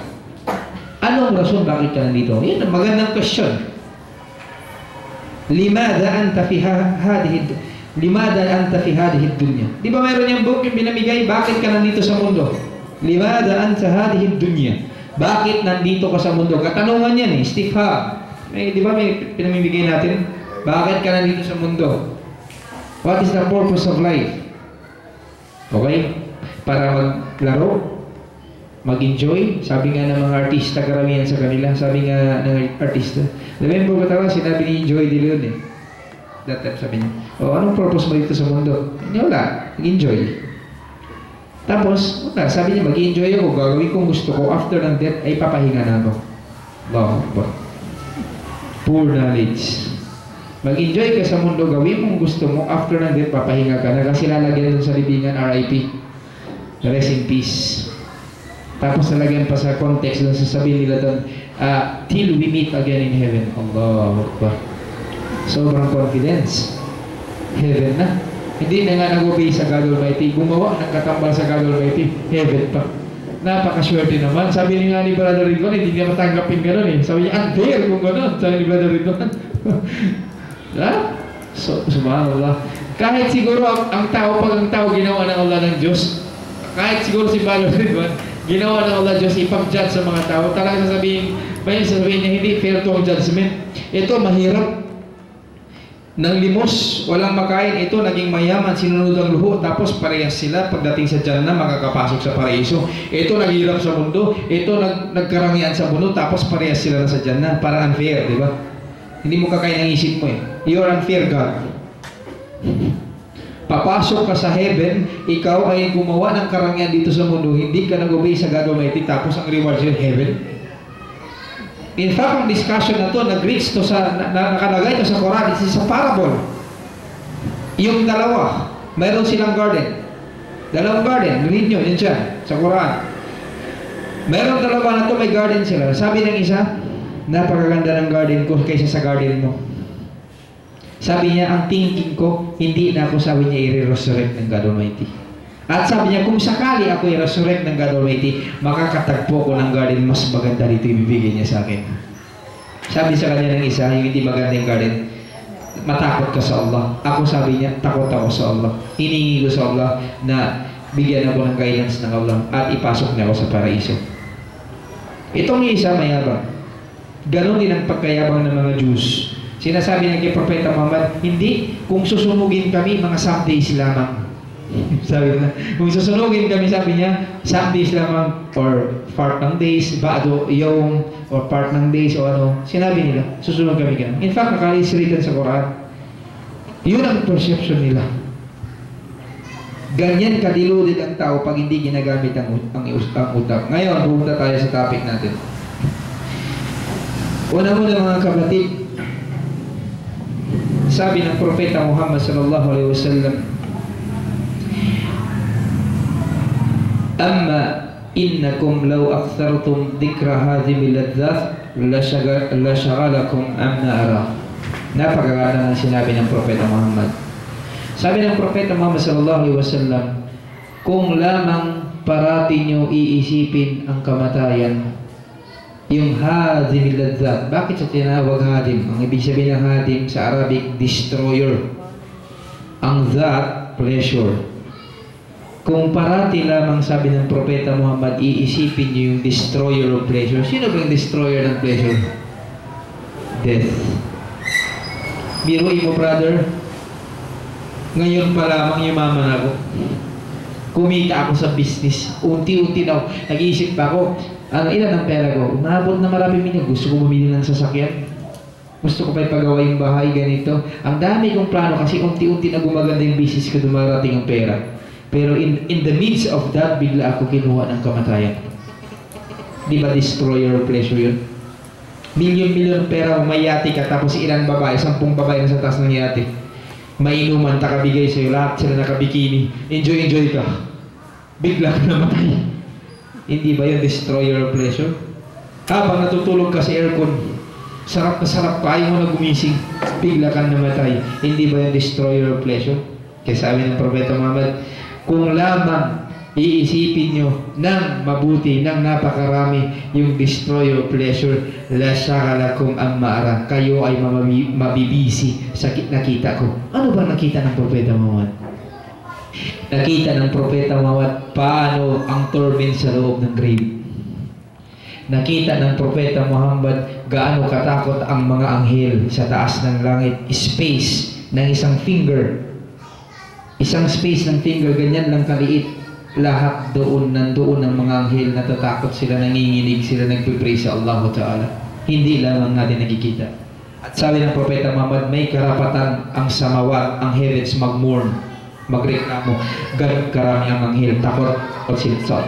Anong rason bakit ka nandito? Yun ang magandang question. Limada anta fi hadhihi dunya. Di ba mayroon yung book yung binamigay? Bakit ka nandito sa mundo? Limada anta hadhihi dunya. Bakit nandito ka sa mundo? Katanungan yan eh, istifham. Di ba may pinamimigay natin? Bakit ka nandito sa mundo? What is the purpose of life? Okay? Para maglaro? Mag-enjoy? Sabi nga ng mga artista, karamihan sa kanila. Sabi nga ng artista. Remember ko tawa, sinabi ni Joy De Leon eh. That time sabi niya, anong purpose mo dito sa mundo? Wala, mag-enjoy. Tapos, sabi niya, mag-enjoy ako, gagawin kong gusto ko, after ng death, ay papahinga na ako. Allahu Akbar. Poor knowledge. Mag-enjoy ka sa mundo, gawin mong gusto mo, after ng death, papahinga ka na, kasi lalagyan dun sa libingan, RIP. Rest in peace. Tapos nalagyan pa sa context dun, sasabihin nila dun, till we meet again in heaven. Allahu Akbar. Sobrang confidence. Heaven na. Hindi na nga nag-obey sa God Almighty. Gumawa ng katambal sa God Almighty. Heaven pa. Napakaswerte naman. Sabi nga ni Brother Ridwan, hindi niya matanggapin gano'n eh. Sabi niya, unfair kung gano'n. Sabi ni Brother Ridwan. So, subhanallah. Kahit siguro ang tao, pag ang tao ginawa ng Allah ng Diyos, kahit siguro si Balo Ridwan, ginawa ng Allah Diyos ipag-judge sa mga tao, talagang sasabihin niya, hindi fair to ang judgment. Ito, mahirap. Nang limos, walang makain, ito naging mayaman, sinunod ang luho, tapos parehas sila pagdating sa Jannah, makakapasok sa paraiso. Ito naghirap sa mundo, ito nagkarangian sa mundo, tapos parehas sila na sa Jannah. Parang unfair, di ba? Hindi mo kakain ang isip mo eh. You're unfair, God. Papasok ka sa heaven, ikaw ay gumawa ng karangian dito sa mundo, hindi ka nag-obey sa God Almighty, tapos ang reward sa heaven. In fact, ang discussion na to, nag-reach to sa, nakalagay to sa Quran, it's a parable. Yung dalawa, mayroon silang garden. Dalawang garden, read nyo, yun siya, sa Quran. Mayroon dalawa na to, may garden sila. Sabi ng isa, napakaganda ng garden ko kaysa sa garden mo. Sabi niya, ang thinking ko, hindi na ako, sabi niya, i-resurrect ng God Almighty. At sabi niya, kung sakali ako i-resurrect ng God Almighty, makakatagpo ko ng garden mas maganda dito ibibigay niya sa akin. Sabi sa kanya ng isa, yung hindi maganda yung garden, matakot ka sa Allah. Ako, sabi niya, takot ako sa Allah. Hiningi ko sa Allah na bigyan ako ng guidance ng Allah at ipasok niya ako sa paraiso. Itong isa mayabang. Ganon din ang pagkayabang ng mga Jews. Sinasabi ng kay Propeta Muhammad, hindi, kung susunugin kami, mga some days lamang. Sabi na, kung susunugin kami, sabi niya, some days lamang, or part ng days, ba'do, yung, or part ng days, o ano, sinabi nila, susunod kami ganun. In fact, nakalisitan sa Quran, yun ang perception nila. Ganyan kadiludid ang tao pag hindi ginagamit ang utak. Ngayon, pumunta tayo sa topic natin. Una-una mga kapatid, sabi ng Propeta Muhammad sallallahu alaihi wasallam, amma innakum law akthartum dhikra hadhihi al-ladhat la shaghalakum amma ara. Napakaganda ng sinabi ng Propeta Muhammad. Sabi ng Propeta Muhammad sallallahu alaihi wasallam, kung lamang parati nyo iisipin ang kamatayan, yung hadim ladhat. Bakit sa tinawag hadim? Ang ibig sabihin ng hadim sa Arabic, destroyer. Ang that, pleasure. Kung parati lamang, sabi ng Propeta Muhammad, iisipin niyo yung destroyer of pleasure. Sino ba yung destroyer ng pleasure? Death. Biruin mo, brother. Ngayon pa lamang yumaman ako. Kumita ako sa business. Unti-unti na ako. Nag-iisip pa ako, ilan ang pera ko? Umabot na maraming milyon. Gusto ko bumili ng sasakyan. Gusto ko pa ipagawa yung bahay, ganito. Ang dami kong plano kasi unti-unti na gumaganda yung business ko, dumarating ang pera. Pero in the midst of that, bigla ako kinuha ng kamatayan. Di ba destroyer of pleasure yun? Milyon-milyon pera, may yate ka, tapos ilang babae, 10 babae na sa taas ng yate. May inuman, takabigay sa'yo, lahat sila nakabikini. Enjoy ka. Bigla ka namatay. Hindi ba yung destroyer of pleasure? Habang natutulog ka sa aircon, sarap na sarap, ayaw mo na gumising, bigla kang namatay. Hindi ba yung destroyer of pleasure? Kaya sabi ng Propeta Muhammad, kung lamang iisipin nyo ng mabuti, ng napakarami yung destroyer of pleasure, la syagalakum amma ara, kayo ay mabibisi sa nakita ko. Ano ba nakita ng Propeta Muhammad? Nakita ng Propeta Muhammad paano ang torment sa loob ng grave. Nakita ng Propeta Muhammad gaano katakot ang mga anghel sa taas ng langit. Space ng isang finger. Isang space ng finger, ganyan lang kaliit. Lahat doon, nandoon ang mga anghel, natatakot sila, nanginginig sila, nagpipray sa Allah Ta'ala. Hindi lamang natin nakikita. At sabi ng Propeta Muhammad, may karapatan ang samawat, ang heavens mag-mourn, magreklamo. Ganun karami ang anghel, takot o sinsot.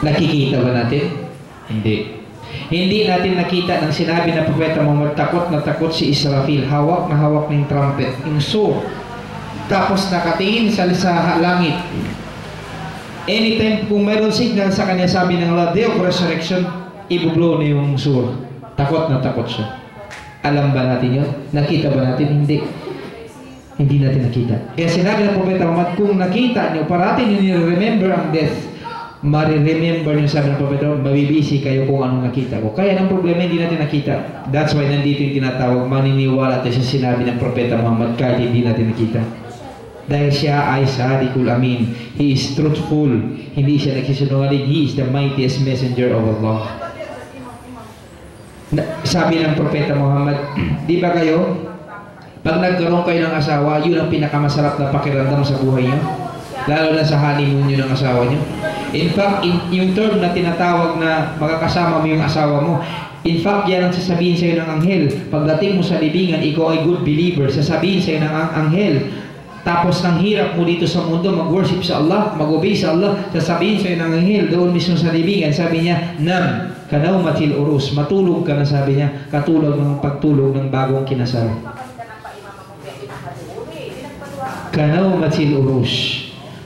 Nakikita ba natin? Hindi. Hindi natin nakita ng sinabi ng Propeta Muhammad, takot na takot si Israfil, hawak na hawak ng trumpet, yung sword. Tapos nakatingin sa langit. Anytime kung mayroon signal sa kanya, sabi ng Allah, day of resurrection, ibublow na yung sword. Takot na takot siya. Alam ba natin yun? Nakita ba natin? Hindi. Hindi natin nakita. Kaya sinabi ng Propeta Muhammad, kung nakita nyo, parati nyo nire-remember ang death, Mari-remember yung sabi ng propeta, mabibisi kayo kung anong nakita ko. Kaya ang problema, hindi natin nakita. That's why nandito yung tinatawag, maniniwala tayo sa sinabi ng propeta Muhammad kahit hindi natin nakita. Dahil siya ay Sadiqul Amin. He is truthful. Hindi siya nagsisinungaling. He is the mightiest messenger of Allah. Sabi ng propeta Muhammad, di ba kayo, pag nagkaroon kayo ng asawa, yun ang pinakamasarap na pakiramdam sa buhay niyo? Lalo na sa honeymoon niyo ng asawa niyo. In fact, yung term na tinatawag na magkakasama mo yung asawa mo, in fact, yan ang sasabihin sa'yo ng anghel. Pagdating mo sa libingan, ikaw ay good believer, sasabihin sa'yo ng anghel. Tapos nang hirap mo dito sa mundo, mag-worship sa Allah, mag-obey sa Allah, sasabihin sa'yo ng anghel, doon mismo sa libingan, sabi niya, Nam, kanawmatil urus, matulog ka na, sabi niya, katulog ng pagtulog ng bagong kinasal. Kanawmatil urus.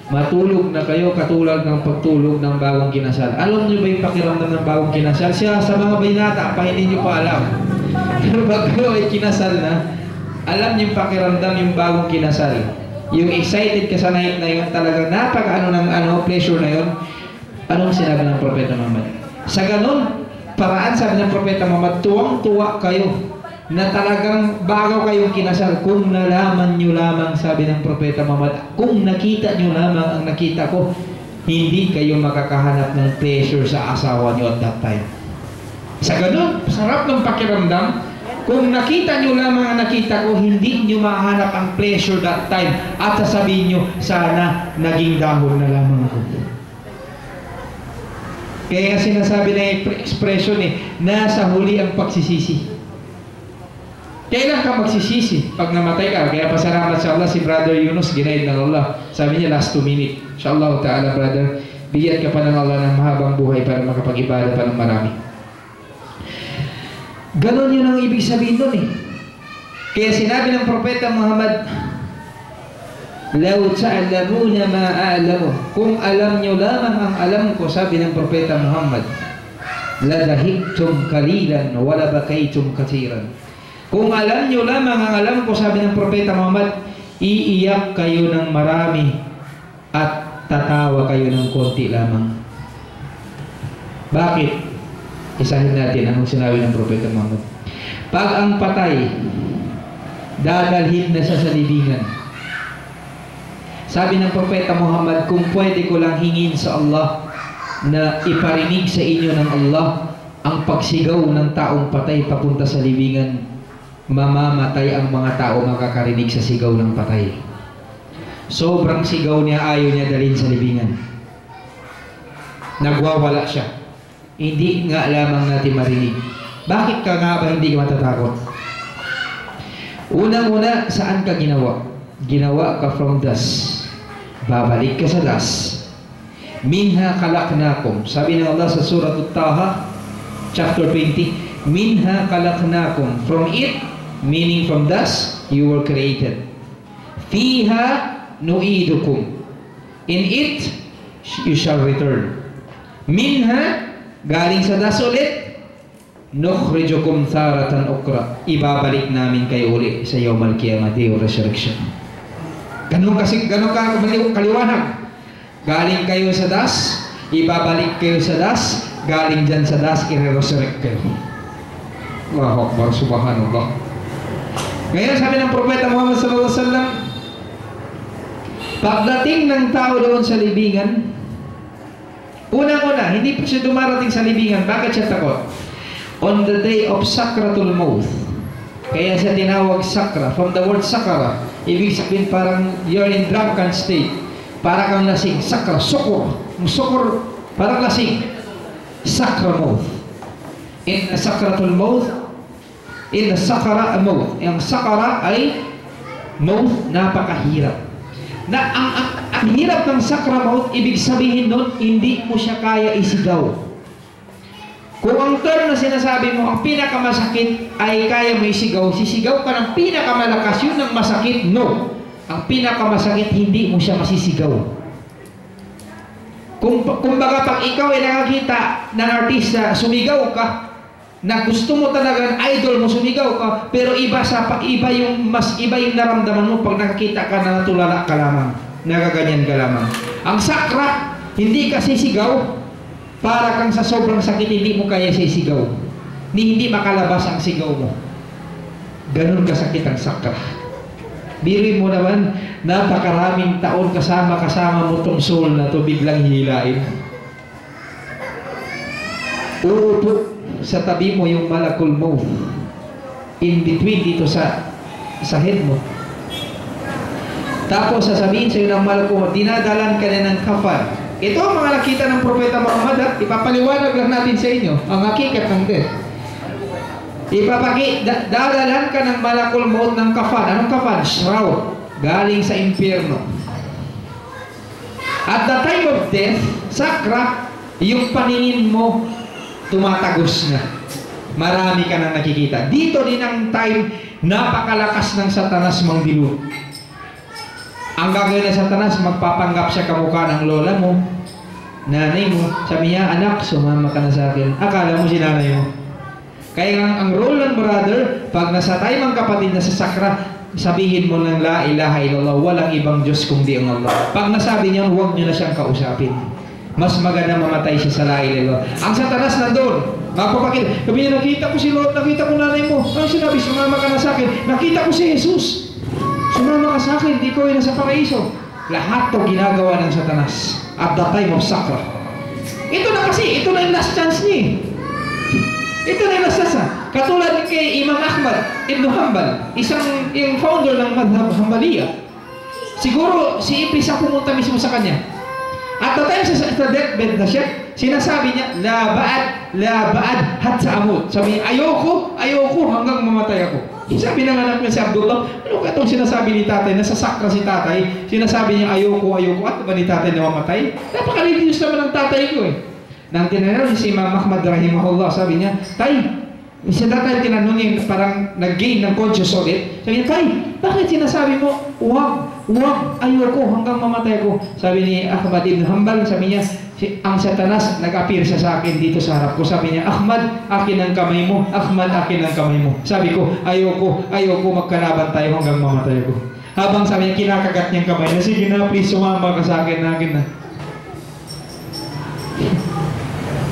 Matulog na kayo katulad ng pagtulog ng bagong kinasal. Alam niyo ba yung pakiramdam ng bagong kinasal? Siya sa mga binata, pa hindi niyo pa alam. Pero pag kayo ay kinasal na, alam niyo yung pakiramdam yung bagong kinasal. Yung excited ka sa night na yun, talagang napaka-ano ng pleasure na yun. Anong sinabi ng Propeta Muhammad? Sa ganun, paraan sabi ng Propeta Muhammad, tuwang-tuwa kayo na talagang bago kayong kinasal, kung nalaman nyo lamang, sabi ng Propeta Muhammad, kung nakita nyo lamang ang nakita ko, hindi kayo makakahanap ng pleasure sa asawa nyo at that time. Sa ganun, sarap ng pakiramdam. Kung nakita nyo lamang ang nakita ko, hindi nyo mahanap ang pleasure that time at sasabihin nyo, sana naging dahon na lamang ako. Kaya nga sinasabi na expression nasa huli ang pagsisisi. Kailan ka magsisisi? Pag namatay ka. Kaya pasalamat sa Allah, si Brother Yunus, ginaid ng Allah. Sabi niya, last 2 minutes. Inshallah ta'ala, brother, bigyan ka pa ng Allah ng mahabang buhay para makapag-ibada pa ng marami. Ganon yun ang ibig sabihin nun Kaya sinabi ng Propeta Muhammad, Law ta'lamuna ma a'lamu. Kung alam nyo lamang ang alam ko, sabi ng Propeta Muhammad, ladahiktum kalilan wala bakaytum katiran. Kung alam nyo lamang ang alam ko, sabi ng Propeta Muhammad, iiyak kayo ng marami at tatawa kayo ng konti lamang. Bakit? Isahin natin ang sinabi ng Propeta Muhammad. Pag ang patay, dadalhin na sa libingan. Sabi ng Propeta Muhammad, kung pwede ko lang hingin sa Allah na iparinig sa inyo ng Allah ang pagsigaw ng taong patay papunta sa libingan, mamamatay ang mga tao makakarinig sa sigaw ng patay. Sobrang sigaw niya, ayaw niya dalhin sa libingan. Nagwawala siya. Hindi nga lamang natin marinig. Bakit ka nga ba hindi ka matatakot? Unang-una, saan ka ginawa? Ginawa ka from dust. Babalik ka sa dust. Minha khalaqnakum. Sabi ng Allah sa Surah At-Taha, chapter 20, Minha khalaqnakum. From it, meaning from dust, you were created. Fiha nu'idukum. In it, you shall return. Minha, galing sa dust ulit, nukhrijukum tharatan ukra. Ibabalik namin kayo uli sa Yawmal Qiyamah, Day of Resurrection. Ganun ka kaliwanag. Galing kayo sa dust, ibabalik kayo sa dust, galing dyan sa dust, i-resurrect kayo. Allahu Akbar, subhanallah. Ngayon sabi ng Propeta Muhammad sallallahu alaihi wasallam, pagdating ng tao doon sa libingan, unang-una, hindi pa siya dumarating sa libingan. Bakit siya takot? On the day of Sakratul Maut. Kaya siya tinawag sakra. From the word sakara, ibig sabihin parang you're in drunken state. Para kang lasing. Sakra, sukor. Sukor, parang lasing. Sakra Maut. In Sakratul Maut, in the sakara maut. Ang sakara ay maut, napakahirap. Na ang hirap ng sakra maut, ibig sabihin nun, hindi mo siya kaya isigaw. Kung ang term na sinasabi mo, ang pinakamasakit ay kaya mo isigaw, sisigaw ka ng pinakamalakas, yun ang masakit. No. Ang pinakamasakit, hindi mo siya masisigaw. Kumbaga, pag ikaw ay nakakita ng artista, sumigaw ka, na gusto mo talaga, idol mo, sumigaw ka, pero iba yung naramdaman mo pag nakakita ka na natulala ka lamang, nagaganyan ka lamang. Ang sakra, Hindi ka sisigaw, para kang sa sobrang sakit, hindi mo kaya sisigaw. Hindi makalabas ang sigaw mo. Ganun kasakit ang sakra. Biruin mo naman, napakaraming taon kasama mo tong soul na to, biglang hilain. Uupo sa tabi mo yung malakul mo. In between dito sa head mo. Tapos sasabihin sa iyo ng malakul mo, dinadalan ka na ng kafan. Ito ang mga nakita ng Propeta Muhammad, at ipapaliwanag lang natin sa inyo ang hakikat ng death. Dadalan ka ng malakul maut ng kafan. Anong kafan? Shroud. Galing sa impyerno. At the time of death, sakra, yung paningin mo tumatagos na. Marami ka nang nakikita. Dito din ang time, napakalakas ng Satanas mangdilu. Ang gagawin ng Satanas, magpapanggap siya kamukha ng lola mo, nanay mo. Sabi niya, anak, sumama ka na sa akin. Akala mo si nanay mo. Kaya ang role ng brother, pag nasa tayo mga kapatid na sa sakra, sabihin mo ng la ilaha illallah, walang ibang Diyos kundi ang Allah. Pag nasabi niya, huwag niyo na siyang kausapin. Mas maganda mamatay siya sa la ilaha illallah. Ang Satanas nandun, magpapakita. Sabi niya, nakita ko si Lord, nakita ko nanay mo. Ano sinabi? Sumama ka na sa akin. Nakita ko si Jesus. Sumama ka sa akin, di ko yun sa paraiso. Lahat to ginagawa ng Satanas at the time of sakra. Ito na kasi, ito na yung last chance niya. Ito na yung last chance. Katulad kay Imam Ahmad Ibn Hanbal, yung founder ng Madhab Hanbaliya. Siguro si Iblis ang pumunta mismo sa kanya. At the time sa deathbed na siya, sinasabi niya, la ba'ad hat sa amut. Sabi niya, ayoko hanggang mamatay ako. Sabi ng anak niya si Abdullah, ano ka itong sinasabi ni tatay? Nasa sakra si tatay. Sinasabi niya, ayoko. Ano ba ni tatay na mamatay? Napaka-religious naman ng tatay ko eh. Nang tinanong si Imam Ahmad rahimahullah, sabi niya, tay, si tatay tinanong niya, parang nag-gain ng conscious ulit. Sabi niya, tay, bakit sinasabi mo, wag, ayoko hanggang mamatay ko? Sabi ni Ahmad ibn Hanbal, sabi niya, ang Satanas nag-appear siya sa akin dito sa harap ko. Sabi niya, Ahmad, akin ang kamay mo. Ahmad, akin ang kamay mo. Sabi ko, ayoko magkalaban tayo hanggang mamatay ko. Habang sabi niya, kinakagat niyang kamay na, sige na, please, sumama ka sa akin na.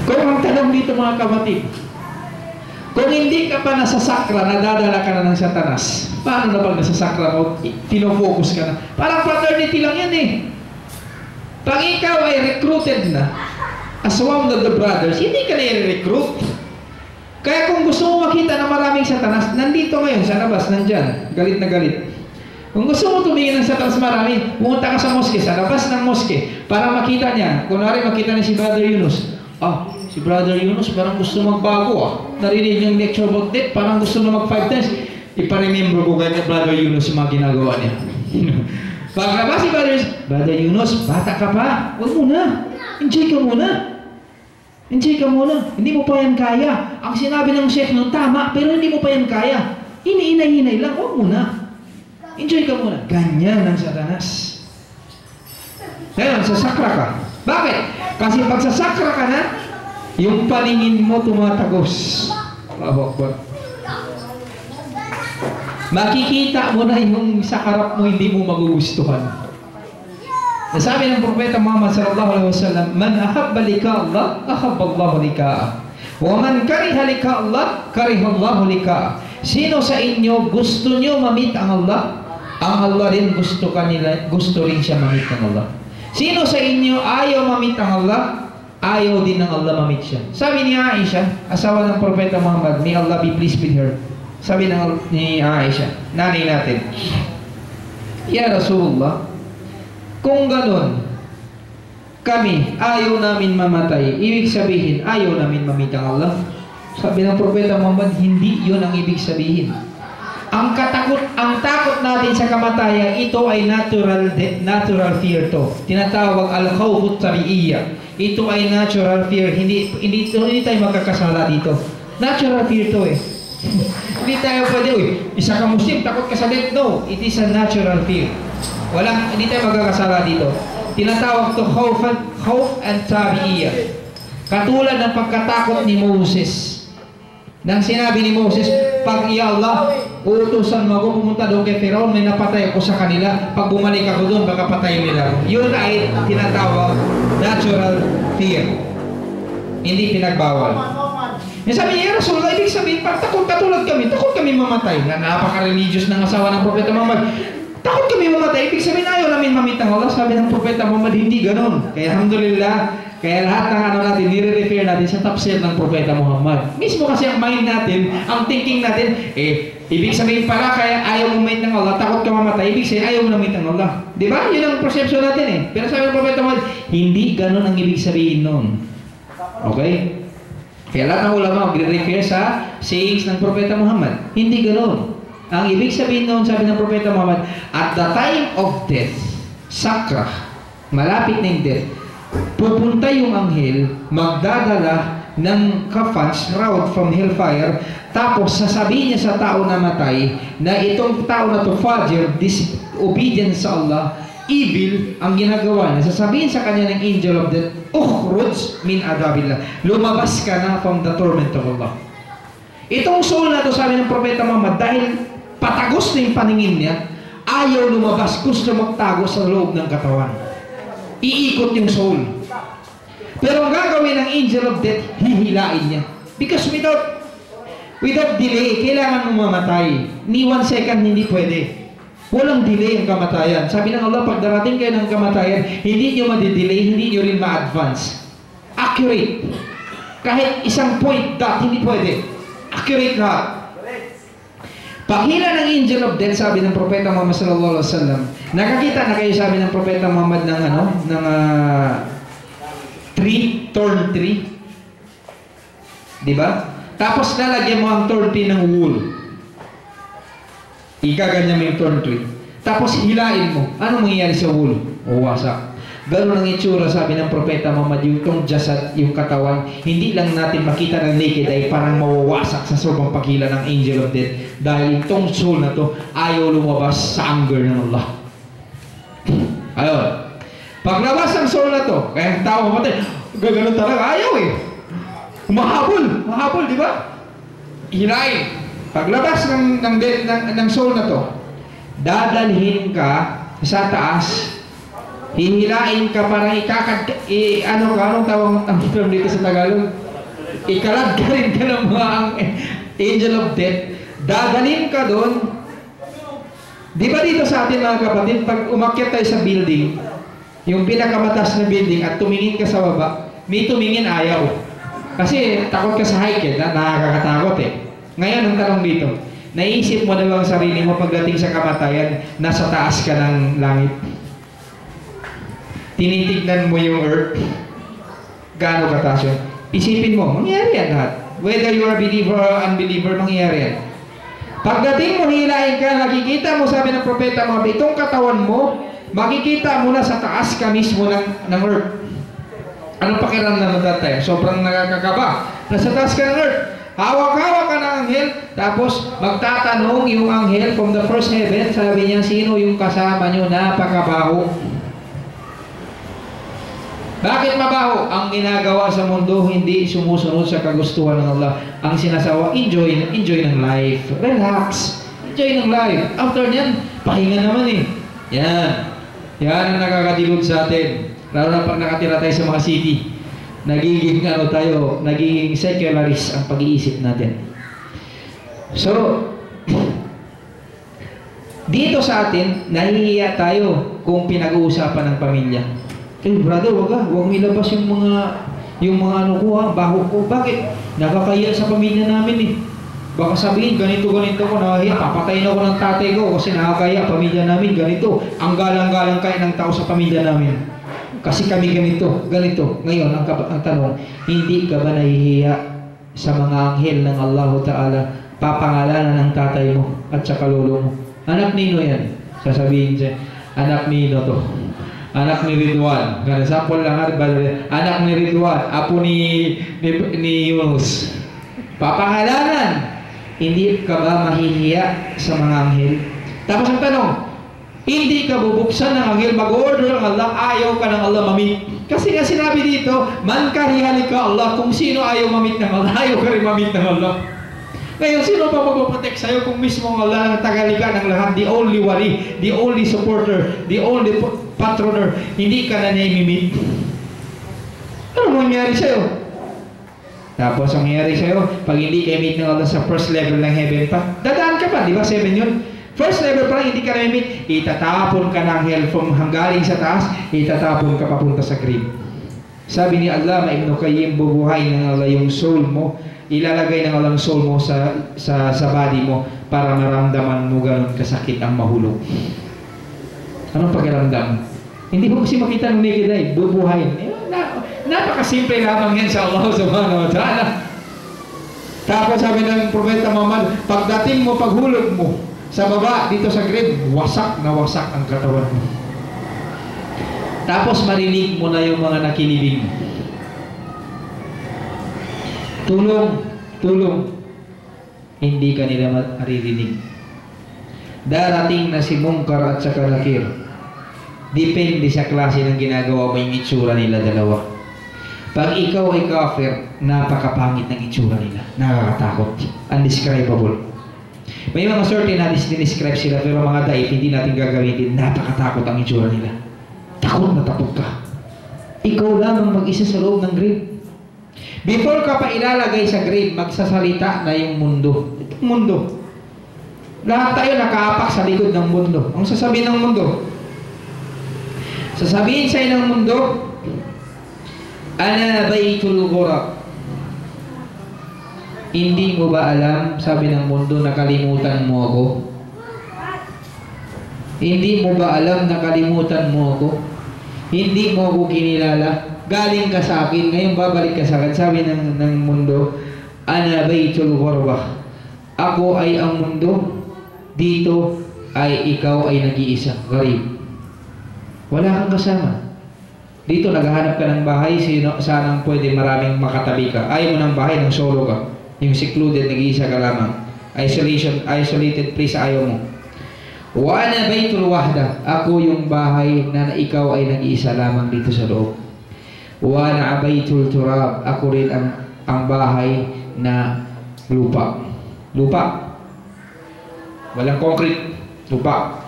Kung ang tanong dito mga kapatid, kung hindi ka pa nasa sakra, nadadala ka na ng Satanas, paano na pag nasa sakra mo, tinofocus ka na? Parang fraternity lang yan eh. Pag ikaw ay recruited na as one of the brothers, hindi ka na i-recruit. Kaya kung gusto mo makita na maraming Satanas, nandito ngayon sa labas, nandyan, galit na galit. Kung gusto mo tumingin ng Satanas marami, pumunta ka sa moske, sa labas ng moske, para makita niya. Kunwari makita niya si Brother Yunus. Si Brother Yunus parang gusto magbago Narinig niyang lecture about death, parang gusto na mag 5 times. Iparemember ko kay Brother Yunus yung mga ginagawa niya. Paglabas si Brother Yunus, bata ka pa, huwag muna. Enjoy ka muna. Hindi mo pa yan kaya. Ang sinabi ng chef nung tama, pero hindi mo pa yan kaya. Hinay lang, huwag muna. Enjoy ka muna. Ganyan ang Satanas. Ngayon, sasakra ka. Bakit? Kasi pag sasakra ka na, yung paningin mo tumatagos. Makikita mo na yung sa harap mo hindi mo magugustuhan. Nasabi ng Propeta Muhammad sallallahu alaihi wasallam, man ahabba lika Allah, ahabba Allah lika'ah. Wa man kariha lika Allah, kariha Allah lika'ah. Sino sa inyo gusto nyo mamit ang Allah? Ang Allah rin gusto rin siya mamit ng Allah. Sino sa inyo ayaw mamit ang Allah? Ayaw din ng Allah mamit siya. Sabi ni Aisha, asawa ng Propeta Muhammad, may Allah be pleased with her. Sabi ni Aisha, nanay natin, Ya Rasulullah, kung ganon, kami ayaw namin mamatay, ibig sabihin, ayaw namin mamit ang Allah. Sabi ng Propeta Muhammad, hindi yun ang ibig sabihin. Ang takot natin sa kamatayan, ito ay natural fear to. Tinatawag al-khawfut tabi'iyya. Ito ay natural fear. Hindi tayo magkakasala dito. Natural fear to eh. Hindi tayo pwede, isa ka Muslim, takot ka sa death. No, it is a natural fear. Hindi tayo magkakasala dito. Tinatawag to khawf and tabi'iyya. Katulad ng pagkatakot ni Moses. Nang sinabi ni Moses, pag ya Allah, uutusan mo ako pumunta doon kay Firaun, may napatay ako sa kanila. Pag bumalik ako doon, baka patayin nila. Yun ay tinatawag Natural fear. Hindi pinagbawal. Yung sabi niya, Rasulullah, ibig sabihin, pag takot katulad kami, takot kami mamatay. Na napaka-religious ng asawa ng Propeta Muhammad. Takot kami mamatay, ibig sabihin, ayaw namin mamit ng Allah. Sabi ng Propeta Muhammad, hindi ganon. Kaya alhamdulillah, kaya lahat ng ano natin, nire-refer natin sa tafsir ng Propeta Muhammad. Mismo kasi ang mind natin, ang thinking natin, ibig sabihin pala, kaya ayaw mamit ng Allah, takot ka mamatay, ibig sabihin, ayaw mamit ng Allah. Di ba? Yun ang perception natin eh. Pero sabi ng Propeta Muhammad, hindi ganon ang ibig sabihin nun. Okay? Kaya lahat ng ulama magre-refer sa sayings ng Propeta Muhammad. Hindi ganoon. Ang ibig sabihin noon, sabi ng Propeta Muhammad, at the time of death, sakra, malapit na yung death, pupunta yung anghel, magdadala ng kafan, shroud from hellfire, tapos sasabihin niya sa tao na matay, na itong tao na to, fajr, disobedience sa Allah, evil ang ginagawa niya. Sasabihin sa kanya ng angel of death, ukhruj min adabillah. Lumabas ka na from the torment of Allah. Itong soul na to, sabi ng Propeta Muhammad, dahil patagos na yung paningin niya, ayaw lumabas, gusto magtago sa loob ng katawan. Iikot yung soul. Pero ang gagawin ng angel of death, hihilain niya. Because without delay, kailangan mo mamatay. Ni 1 second hindi pwede. Walang delay ang kamatayan. Sabi ng Allah, pag darating kayo ng kamatayan, hindi nyo madidelay, hindi nyo rin ma-advance. Accurate. Kahit isang point dot, hindi pwede. Accurate lahat. Paghila ng angel of death, sabi ng Propeta Muhammad sallallahu alaihi wasallam, nakakita na kayo, sabi ng Propeta Muhammad ng tree, thorn tree. Diba? Tapos lalagyan mo ang thorn tree ng wool. Ikaganyan mo yung thorn tree. Tapos hilain mo. Anong mangyayari sa wool? O wasak. Ganun ang itsura, sabi ng Propeta Muhammad, yung jasad, yung katawan, hindi lang natin makita ng naked ay parang mawawasak sa sobrang paghila ng angel of death. Dahil itong soul na to, ayaw lumabas sa anger ng Allah. Ayun. Paglabas ang soul na to, kaya ang tao mamatay, gaganon talaga, ayaw eh. Mahabol, di ba? Hilain. Paglabas ng soul na to, dadalhin ka sa taas, hihilain ka para anong tawag term dito sa Tagalog? Ikalad ka rin ka ng mga angel of death, dadalhin ka doon. Di ba dito sa atin mga kapatid, pag umakyat tayo sa building, yung pinakamataas na building at tumingin ka sa baba, may tumingin ayaw. Kasi takot ka sa height, nakakatakot eh. Ngayon, ang tanong dito, naisip mo na ba ang sarili mo pagdating sa kamatayan, nasa taas ka ng langit? Tinitignan mo yung earth, gaano kataas yun? Isipin mo, mangyayari yan lahat. Whether you are a believer or unbeliever, mangyayari yan. Pagdating mo, hilahin ka, nakikita mo, sabi ng Propeta Muhammad, itong katawan mo, makikita mo na sa taas ka mismo ng earth. Anong pakiramdam na tayo? Sobrang nakakakaba. Nasa taas ka ng earth. Hawak-hawak ka ng anghel, tapos magtatanong yung anghel from the first heaven, sabi niya, sino yung kasama nyo? Napakabaho. Bakit mabaho? Ang ginagawa sa mundo, hindi sumusunod sa kagustuhan ng Allah. Ang sinasawa, enjoy ng life. Relax. Enjoy ng life. After nyan, pahinga naman eh. Yan ang nakakadilog sa atin. Lalo na pag nakatira tayo sa mga city. Nagiging secularist ang pag-iisip natin. So, dito sa atin, nahihiya tayo kung pinag-uusapan ng pamilya. Brother, wag ilabas yung mga ano ko baho ko. Bakit? Nakakahiya sa pamilya namin eh. Baka sabihin, ganito ko, nakakahiya, papatayin ako ng tatay ko kasi nakakahiya, pamilya namin, ganito. Ang galang-galang kayo ng tao sa pamilya namin. Kasi kami ganito. Ngayon, ang tanong, hindi ka ba nahihiya sa mga anghel ng Allah Ta'ala, papangalanan ng tatay mo at sa lolo mo? Anak nino yan? Sasabihin siya, anak nino to. Anak ni Ridwan. Sample lang, anak ni Ridwan, apo ni Yunus. Papangalanan. Hindi ka ba mahihiya sa mga anghel? Tapos ang tanong, hindi ka bubuksan ng anghel, mag-order ng Allah, ayaw ka ng Allah mamit. Kasi nga sinabi dito, man karihali ka Allah, kung sino ayaw mamit ng Allah, ayaw ka rin mamit ng Allah. Ngayon, sino pa magpaprotect sa'yo kung mismo ang Allah ang tagalika ng lahat, the only wali, the only supporter, the only patroner, hindi ka na niya imimit. Ano mangyari sa'yo? Tapos ang mangyari sa'yo, pag hindi kayo meet ng Allah sa first level ng heaven pa, dadaan ka pa, di ba? 7 yun. First level pa lang, hindi ka na meet, itatapon ka ng hell from hanggaling sa taas, itatapon ka papunta sa grave. Sabi ni Allah, Ibn Qayyim, bubuhay ng Allah yung soul mo, ilalagay ng Allah ang soul mo sa body mo para maramdaman mo ganun kasakit ang mahulog. Anong pakiramdam? Hindi mo kasi makita ng naked eye, bubuhayin. Napakasimple lamang yan sa Allah subhanahu wa ta'ala. Tapos sabi ng Propeta Muhammad, pagdating mo, paghulog mo sa baba, dito sa grave, wasak na wasak ang katawan mo. Tapos marinig mo na yung mga nakilibing. Tulong. Hindi ka nila maririnig. Darating na si Munkar at saka Nakir. Depende sa klase ng ginagawa mo yung itsura nila dalawa. Pag ikaw ay kafir, napakapangit ng itsura nila. Nakakatakot. Undescribable. May mga certain na describe sila, pero mga daif, hindi natin gagawin din. Napakatakot ang itsura nila. Takot na takot ka. Ikaw lamang mag-isa sa loob ng grave. Before ka pa ilalagay sa grave, magsasalita na yung mundo. Itong mundo. Lahat tayo nakaapak sa likod ng mundo. Ang sasabihin ng mundo? Sasabihin sa'yo ng mundo, Ana baytul ghurab. Hindi mo ba alam, sabi ng mundo, nakalimutan mo ako? Hindi mo ba alam, nakalimutan mo ako? Hindi mo ako kinilala? Galing ka sa akin, ngayon babalik ka sa akin. Sabi ng mundo, Ana baytul ghurab. Ako ay ang mundo, dito ay ikaw ay nag-iisa, gharib. Wala kang kasama. Dito naghahanap ka ng bahay, sanang pwede maraming makatabi ka. Ayaw mo ng bahay, ng solo ka. Yung secluded, nag-iisa ka lamang. Isolated place, ayaw mo. Wa ana baytul wahda. Ako yung bahay na ikaw ay nag-iisa lamang dito sa loob. Wa ana baytul turab. Ako rin ang bahay na lupa. Lupa. Walang concrete. Lupa.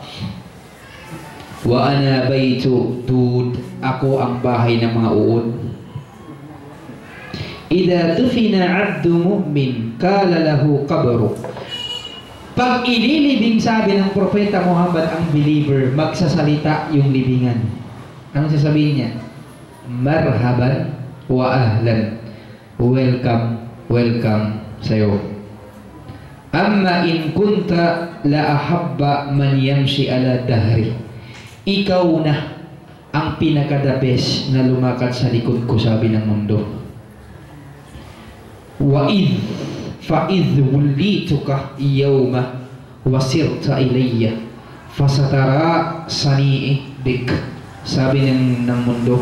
Wa ana baytu dud. Ako ang bahay ng mga uod. Idza tufina 'abdu mu'min kala lahu qabru. Pag ililibing, sabi ng Propeta Muhammad, ang believer, magsasalita yung libingan. Anong sasabihin niya? Marhaban wa ahlan. Welcome, welcome sa'yo. Amma in kunta la ahabba man yamshi ala dahri. Ikaw na ang pinaka-the best na lumakad sa likod ko, sabi ng mundo. Wa'idh fa'idh wulituka yawma wasirta ilayya fasatara sani'i bik. Sabi ng mundo,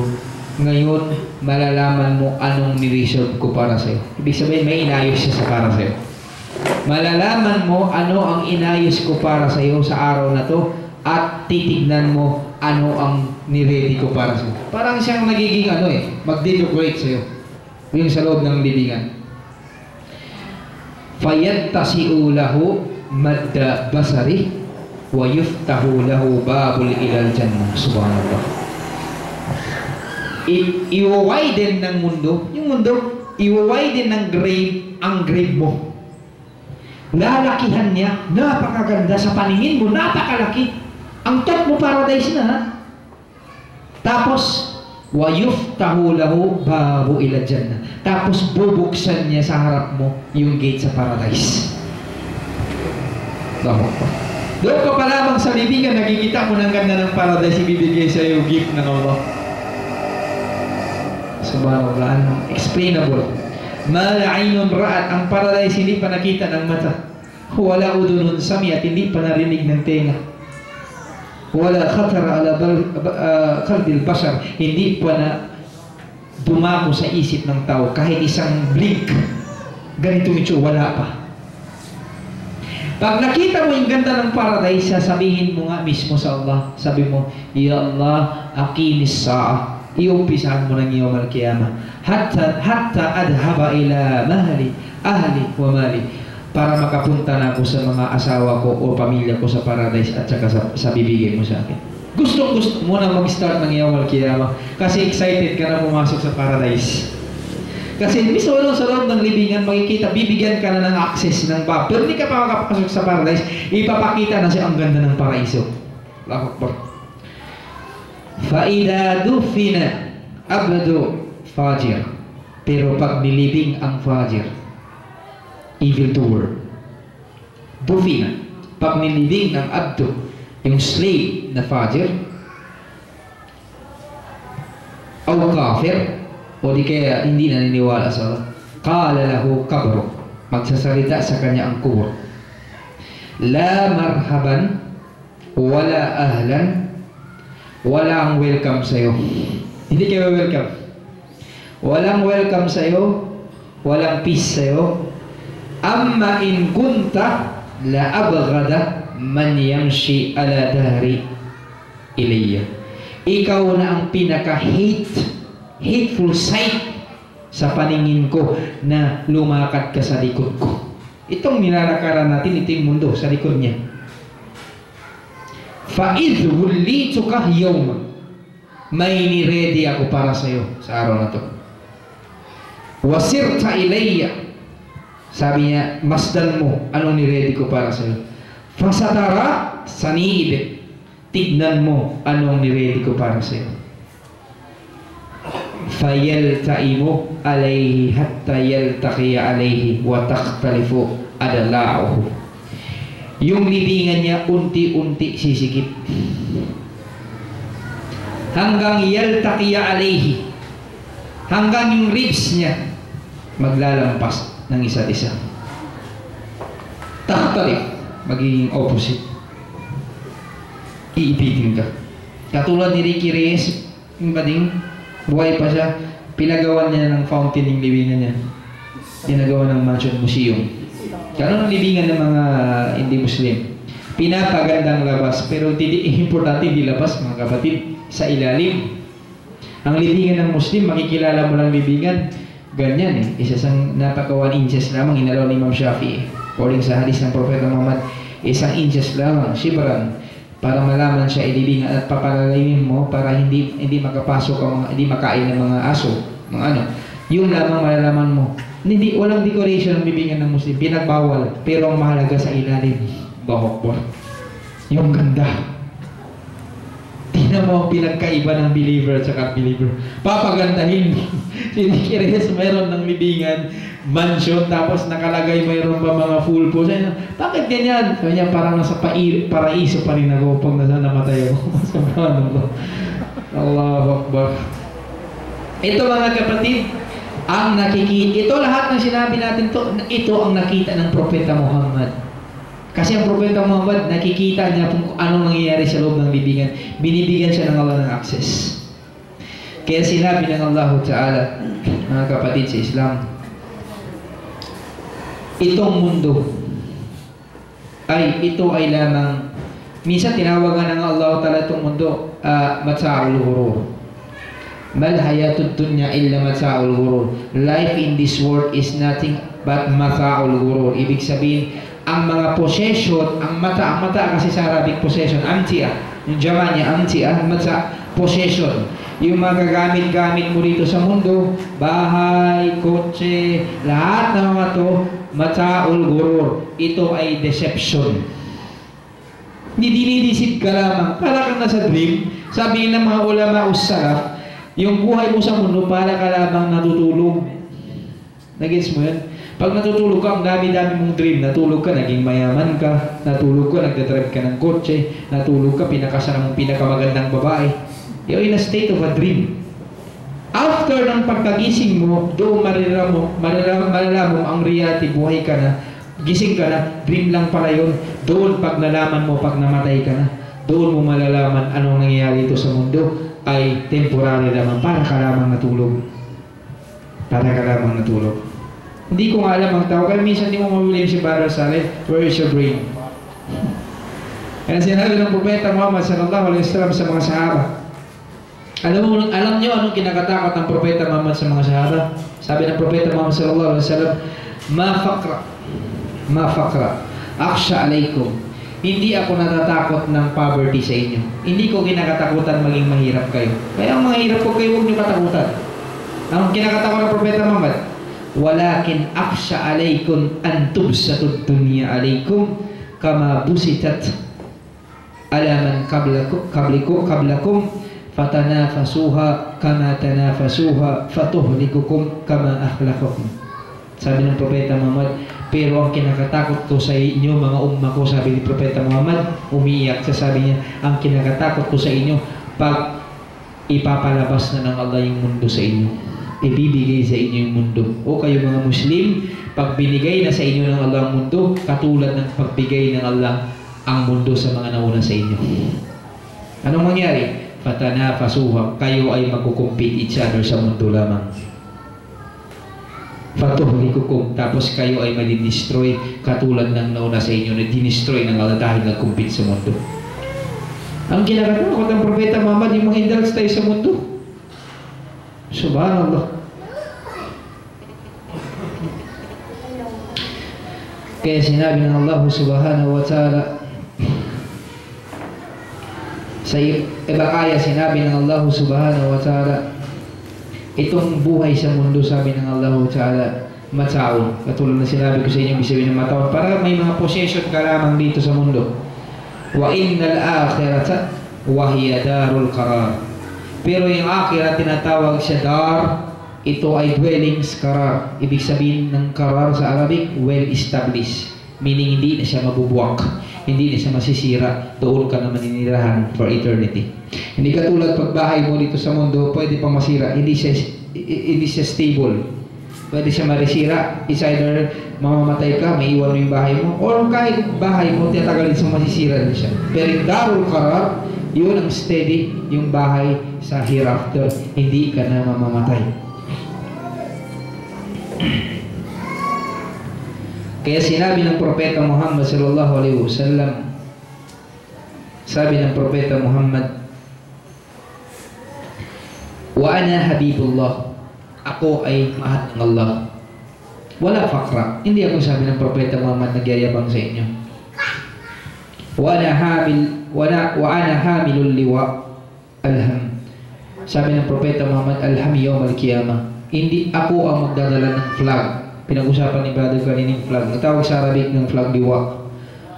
ngayon malalaman mo anong nireserve ko para sa'yo. Ibig sabihin, may inayos siya sa para sa'yo. Malalaman mo ano ang inayos ko para sa'yo sa araw na to, at titignan mo ano ang niready ko para sa'yo. Parang siyang nagiging mag-decorate sa'yo. Yung sa loob ng libingan. Fayattasi'u lahu madda basari wa yuftahu lahu babul ilal jannah. Subhanallah. I-widen ng mundo, yung mundo, i-widen ng grave, ang grave mo. Lalakihan niya, napakaganda sa paningin mo, napakalaki. Ang top mo paradise na, ha? Tapos wa yuftahu lahu babu ila jannah. Tapos bubuksan niya sa harap mo yung gate sa paradise. Doon ka pa lamang sa libingan, nakikita mo ng ganda ng paradise, ibibigay sa iyo gift ng Allah. Subhanallah, explainable. Ma la aynun ra'at, ang paradise hindi pa nakita ng mata. Wala udunun sami'at, hindi pa narinig ng tenga. Wala khatara ala qalbil bashar, hindi pa na dumako sa isip ng tao kahit isang blink. Ganito ito, wala pa. Pag nakita mo yung ganda ng paradise, sasabihin mo nga mismo sa Allah, sabi mo, Ya Allah, aqimis sa'a. Iumpisahan mo ng iyong al-qiyamah hatta adhaba ila ahli wa mali, para makapunta na ako sa mga asawa ko o pamilya ko sa paradise at saka sa bibigay mo sa akin. Gusto mo na mag-start ng iyong al-qiyamah kasi excited ka na pumasok sa paradise. Kasi mismo lang sa loob ng libingan, makikita, bibigyan ka na ng access ng bab. Pero hindi ka pa makapasok sa paradise, ipapakita na siya ang ganda ng paraiso. Allahu Akbar. فَإِذَا دُفِنَ عَبْدُ فَاجِرٌ. Pero pag nilibing ang fajir, evildoer, dufina, pag nilibing ng abdu, yung slave na fajir, o kafir, o di kaya hindi naniniwala sa Allah, qala lahu kabro, magsasalita sa kanya ang kubur, la marhaban, wala ahlan, walang welcome sa'yo. Hindi kayo welcome. Walang welcome sa'yo, walang peace sa'yo. Amma in kunta la abghada man yamshi ala dahri ilayya. Ikaw na ang hateful sight sa paningin ko na lumakad ka sa likod ko. Itong nilalakaran natin, ito yung mundo sa likod niya. فَإِذْ وُلِّيتُكَ يَوْمًا. May ni-ready ako para sa'yo sa araw na to. وَسِرْتَ إِلَيَّ. Sabi niya, masdan mo anong ni-ready ko para sa'yo. فَسَتَرَى سَنِيبِكَ. Tignan mo anong ni-ready ko para sa'yo. فَيَلْتَئِمُ عَلَيْهِ حَتَّى يَلْتَقِيَ عَلَيْهِ وَتَخْتَلِفُ أَدْلَاعُهُ. Yung libingan niya unti-unti sisikip hanggang yaltaqiya alayhi, hanggang yung ribs niya maglalampas ng isa't isa. Takhtalif, magiging opposite. Iipitin ka. Katulad ni Ricky Reyes, yung bading buhay pa siya, pinagawan niya ng fountain yung libingan niya, pinagawa ng mansion museum. Ganun ang libingan ng mga hindi Muslim. Pinapagandang labas, pero importante hindi labas, mga kapatid, sa ilalim. Ang libingan ng Muslim, makikilala mo lang libingan, ganyan eh. Isa sang napaka 1 inches lamang, inalaw ni Imam Shafi'i. According sa hadis ng Propeta Muhammad, 1 inches lamang, shibran, para malaman siya ilibingan at papalalimin mo para hindi makapasok ang mga, hindi makain ng mga aso, mga ano. Yung lamang malalaman mo. Hindi, walang decoration ang bibingan ng Muslim. Pinagbawal. Pero ang mahalaga sa ilalim, bahokbor. Yung ganda. Tingnan mo ang pinagkaiba ng believer at saka unbeliever. Papagandahin. Si Ricky Reyes meron ng libingan, mansion, tapos nakalagay mayroon pa mga full post. Bakit ganyan? Kanya parang nasa paraiso pa rin ako pag namatay ako. Allahu Akbar. Ito mga kapatid, ang nakikita, ito lahat ng sinabi natin to, ito ang nakita ng Propeta Muhammad. Kasi ang Propeta Muhammad, nakikita niya kung anong nangyayari sa loob ng libingan. Binibigyan siya ng Allah ng access. Kaya sinabi ng Allah Ta'ala, mga kapatid sa Islam, itong mundo ito ay lamang, minsan tinawagan ng Allah Ta'ala itong mundo, mata'ul ghurur. Mal hayatud dunya illa mata'ul ghurur. Life in this world is nothing but mata'ul ghurur. Ibig sabihin, ang mga possession, ang mata kasi sa Arabic possession, amti'ah. Yung jama niya, amti'ah, mata, possession. Yung mga gamit-gamit mo dito sa mundo, bahay, kotse, lahat ng mga to, mata'ul ghurur. Ito ay deception. Hindi dinidisip ka lamang. Para kang nasa dream. Sabi ng mga ulama ussalaf, yung buhay mo sa mundo, para ka lamang natutulog. Nagets mo yun? Pag natutulog ka, ang dami-dami mong dream. Natulog ka, naging mayaman ka. Natulog ka, nagdadrive ka ng kotse. Natulog ka, pinakasara mong pinakamagandang babae. You're in a state of a dream. After ng pagkagising mo, doon malalaman mo ang reality, buhay ka na, gising ka na, dream lang pala yun. Doon pag nalaman mo, pag namatay ka na, doon mo malalaman anong nangyayari ito sa mundo ay temporary lamang, para ka lamang natulog. Para ka lamang natulog. Hindi ko nga alam ang tao, kaya minsan hindi mo mabili si Bara Saleh, where is your brain? Kaya sinabi ng Propeta Muhammad sallallahu alaihi wasallam sa mga sahaba, alam niyo anong kinakatakot ng Propeta Muhammad sa mga sahaba? Sabi ng Propeta Muhammad sallallahu alaihi wasallam, ma faqra akhsha alaykum hindi ako natatakot ng poverty sa inyo. Hindi ko kinakatakutan maging mahirap kayo. Kaya ang mahirap ko kayo, huwag nyo katakutan. Ang kinakatakot ng Propeta Muhammad, walakin akhsha alaykum an tubsatud dunya alaykum kama busitat ala man qablakum fatanafasuha kama tanafasuha fatuhlikukum kama ahlakakum. Sabi ng Propeta Muhammad, pero ang kinakatakot ko sa inyo mga umma ko, sabi ni Propeta Muhammad, umiiyak siya, sabi niya, ang kinakatakot ko sa inyo pag ipapalabas na ng Allah yung mundo sa inyo, ibibigay sa inyo yung mundo. O kayo mga Muslim, pag binigay na sa inyo ng Allah ang mundo, katulad ng pagbigay ng Allah ang mundo sa mga nauna sa inyo. Anong mangyari? Fatanafasuha, kayo ay magkukumpit each other sa mundo lamang. Fatuhlikukum, tapos kayo ay madidestroy katulad ng nauna sa inyo na dinestroy ng Allah dahil nagkumpit sa mundo. Ang kinakatakot ng Propeta Muhammad, yung mga indulge tayo sa mundo. Subhanallah. Kaya sinabi ng Allah subhanahu wa ta'ala sa ibang ayah, sinabi ng Allah subhanahu wa ta'ala, itong buhay sa mundo, sabi ng Allah Ta'ala, mataon. Katulad na sinabi ko sa inyo, sabihin ng mataon, para may mga possession ka lamang dito sa mundo. Wa innal akhirata wa hiya darul qarar. Pero yung akhirat, tinatawag siya dar, ito ay dwellings qarar. Ibig sabihin ng qarar sa Arabic, well established. Meaning hindi na siya mabubuwak, hindi na siya masisira, doon ka na maninirahan for eternity. Hindi katulad pagbahay mo dito sa mundo, pwede pang masira, hindi siya stable. Pwede siya marisira, it's either mamamatay ka, may iwan mo yung bahay mo, or kahit bahay mo, tiyatagalin sa masisira din siya. Pero yung darul qarar, yun ang steady, yung bahay sa hereafter, hindi ka na mamamatay. Kaya sinabi ng Propeta Muhammad sallallahu alaihi wasallam, sabi ng Propeta Muhammad, wa ana habibullah, ako ay mahal ng Allah, wala fakra, hindi ako, sabi ng Propeta Muhammad, nagyayabang sa inyo. Wa ana hamilul liwa alham, sabi ng Propeta Muhammad, alham yawm al-qiyamah, hindi ako ang magdadala ng flag. Pinag-usapan ni brother kanina yung flag. Natawag sa Arabic ng flag liwa.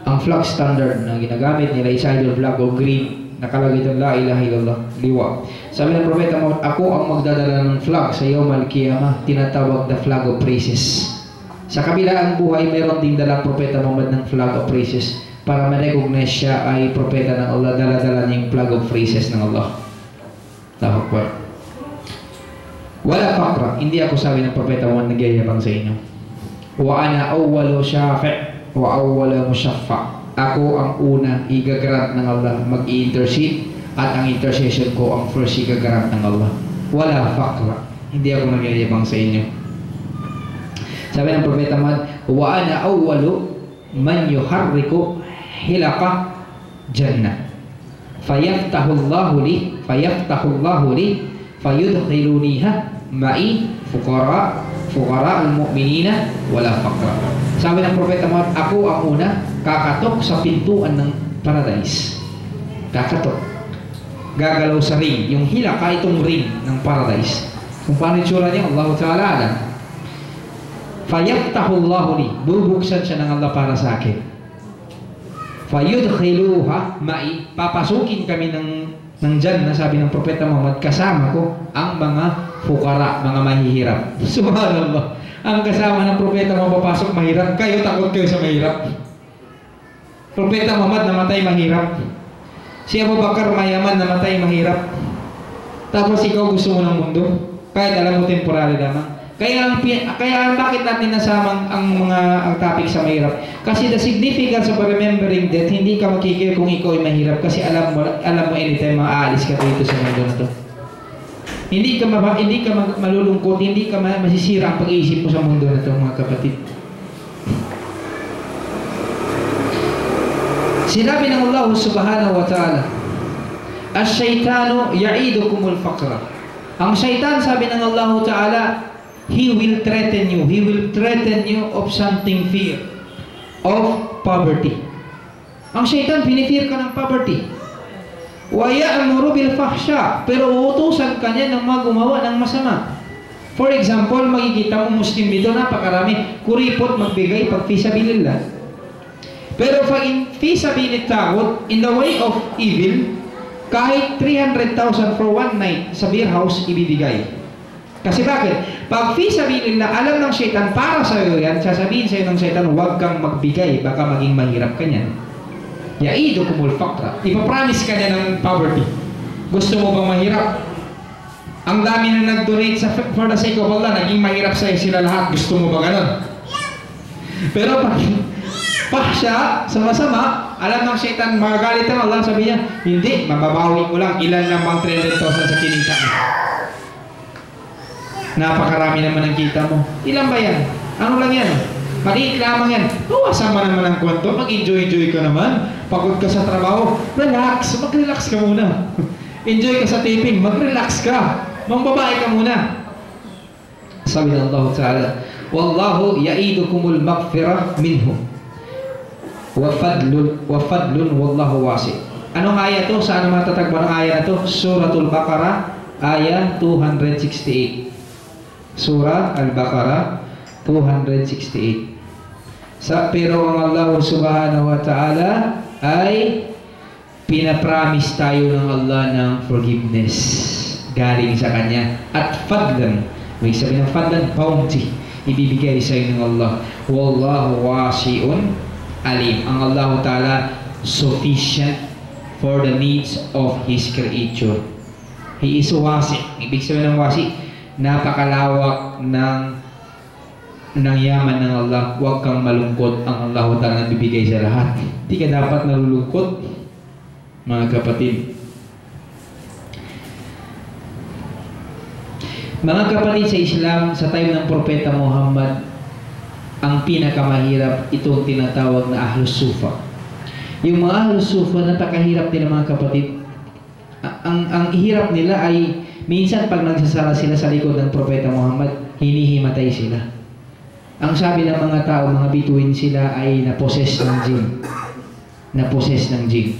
Ang flag standard na ginagamit nila is either black or green. Nakalagay doon, la ilaha illallah, liwa. Sabi ng Propeta Muhammad, ako ang magdadala ng flag sa Yawm al-Qiyamah, tinatawag na flag of praises. Sa kabilang buhay, mayroon din dalang Propeta Muhammad ng flag of praises para ma-recognize siya ay propeta ng Allah, dala-dala niya yung flag of praises ng Allah. Allahu Akbar. Wala fakra, hindi ako, sabi ng Propeta Muhammad, nagyayabang sa inyo. Wa ana awwalu syafi' wa awwalu musyaffa. Ako ang una igagrant ng Allah, mag-i-intercede, at ang intercession ko ang first igagrant ng Allah. Wala fakra, hindi ako nagyayabang sa inyo. Sabi ng Propeta Muhammad, wa ana awwalu man yuharriku hilaqa jannah. Fayaftahu Allahu li fayudkhiluniha ma'i fuqara al-mu'minina wala faqra. Sabi ng Propeta Muhammad, ako ang una kakatok sa pintuan ng paradise. Kakatok, gagalaw sa ring, yung hilaka, itong ring ng paradise. Kung paano itsura niya, Allah Ta'ala alam. Fayaftahu Allahu li, bubuksan siya ng Allah para sa akin. Fayudkhiluha ma'i, papasukin kami ng Jannah, sabi ng Propeta Muhammad, kasama ko ang mga fukara, mga mahihirap. Subhanallah. Ang kasama ng Propeta mapapasok mahirap, kayo takot kayo sa mahirap. Propeta Muhammad namatay mahirap. Si Abu Bakar mayaman, namatay mahirap. Tapos ikaw gusto mo ng mundo, kahit alam mo temporary lamang. Kaya bakit natin nasama ang topic sa mahirap? Kasi the significance of remembering that hindi ka makikir kung ikaw ay mahirap, kasi alam mo anytime maaalis ka dito sa mundo na to. Hindi ka malulungkot, hindi ka masisira ang pag-iisip mo sa mundo na to, mga kapatid. Sinabi ng Allah subhanahu wa ta'ala, "Ash-shaytanu ya'idukumul faqra." Ang shaytan, sabi ng Allah Ta'ala, he will threaten you. He will threaten you of something, fear of poverty. Ang syaitan, pinitir ka ng poverty. Wa ya'muru bil fahsya, pero uutusan ka niya ng mga gumawa ng masama. For example, makikita mo Muslim dito, napakarami, kuripot magbigay pag fisabilillah. Pero pag fisabilit takot, in the way of evil, kahit 300,000 for one night sa beer house, ibibigay. Kasi bakit? Pag fisabilillah, alam ng syaitan, para sa'yo yan, sasabihin sa'yo ng syaitan, huwag kang magbigay, baka maging mahirap ka niyan. Ya'idukumul faqra. Ipapromise ka niya ng poverty. Gusto mo bang mahirap? Ang dami na nag-donate for the sake of Allah, naging mahirap sa'yo sila lahat. Gusto mo ba ganun? Pero pag fahsya, sa masama, alam ng syaitan, magagalit ang Allah, sabi niya, hindi, mababawi mo lang, ilan lang bang 300,000 sa kinita mo. Napakarami naman ang kita mo. Ilan ba yan? Ano lang yan? Maliit lamang yan. Bawasan mo naman ang kwento, mag-enjoy-enjoy ka naman. Pagod ka sa trabaho, relax, mag-relax ka muna. Enjoy ka sa taping, mag-relax ka. Mangbabae ka muna. Sabi ng Allah Ta'ala, Wallahu ya'idukumul maghfirah minhu wa fadlun wallahu wasi'. Anong aya to? Saan matatagpuan ang aya na to? Suratul Baqarah, aya 268. Surah Al-Baqarah 268. Pero ang Allah Subhanahu wa Ta'ala ay pinapromise tayo ng Allah ng forgiveness galing sa Kanya. At fadlan, may sabi ng fadlan, bounty, ibibigay sa iyo ng Allah. Wallahu wasi'un alim. Ang Allah Ta'ala sufficient for the needs of His creature. He is wasi. Ibig sabihin ng wasi, napakalawak ng yaman ng Allah. Huwag kang malungkot. Ang Allah Ta'ala bibigay sa lahat. Hindi ka dapat nalulungkot, mga kapatid. Mga kapatid sa Islam, sa time ng Propeta Muhammad, ang pinakamahirap, itong tinatawag na Ahlus Sufa. Yung mga Ahlus Sufa, napakahirap din mga kapatid. Ang hirap nila ay minsan pag nagsasala sila sa likod ng Propeta Muhammad, hinihimatay sila. Ang sabi ng mga tao, mga bituin sila ay naposes ng jinn. Naposes ng jinn.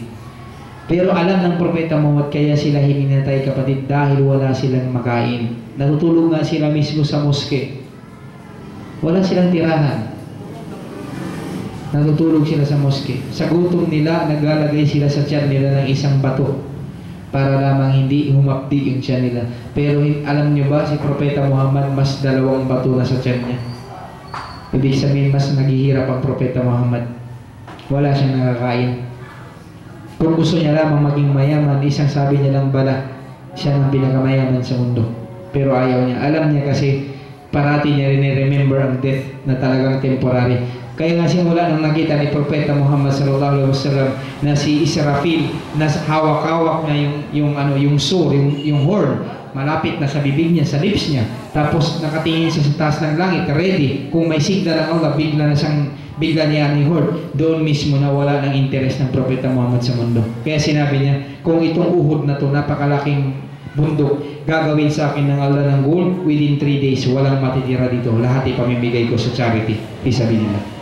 Pero alam ng Propeta Muhammad, kaya sila hininatay kapatid dahil wala silang makain. Natutulog nga sila mismo sa moske. Wala silang tirahan. Natutulog sila sa moske. Sa gutom nila, naglalagay sila sa tiyan nila ng isang bato para lamang hindi humapdi yung tiyan nila. Pero alam nyo ba, si Propeta Muhammad, mas 2 bato na sa tiyan niya. Ibig sabihin, mas naghihirap ang Propeta Muhammad. Wala siyang nakakain. Kung gusto niya lamang maging mayaman, isang sabi niya lang bala, siya ang pinakamayaman sa mundo. Pero ayaw niya. Alam niya kasi parati niya rin remember ang death na talagang temporary. Kaya nga simula nang nakita ni Propeta Muhammad sallallahu alaihi wasallam na si Israfil, na hawak-hawak na yung sur, yung horn, malapit na sa bibig niya, sa lips niya. Tapos nakatingin siya sa taas ng langit, ready. Kung may signal ng Allah, bigla niya ni Hord, doon mismo na wala ng interes ng Propeta Muhammad sa mundo. Kaya sinabi niya, kung itong Uhud na to, napakalaking bundok, gagawin sa akin ng Allah ng gold, within 3 days, walang matitira dito. Lahat ipamimigay ko sa charity. Isabilillah.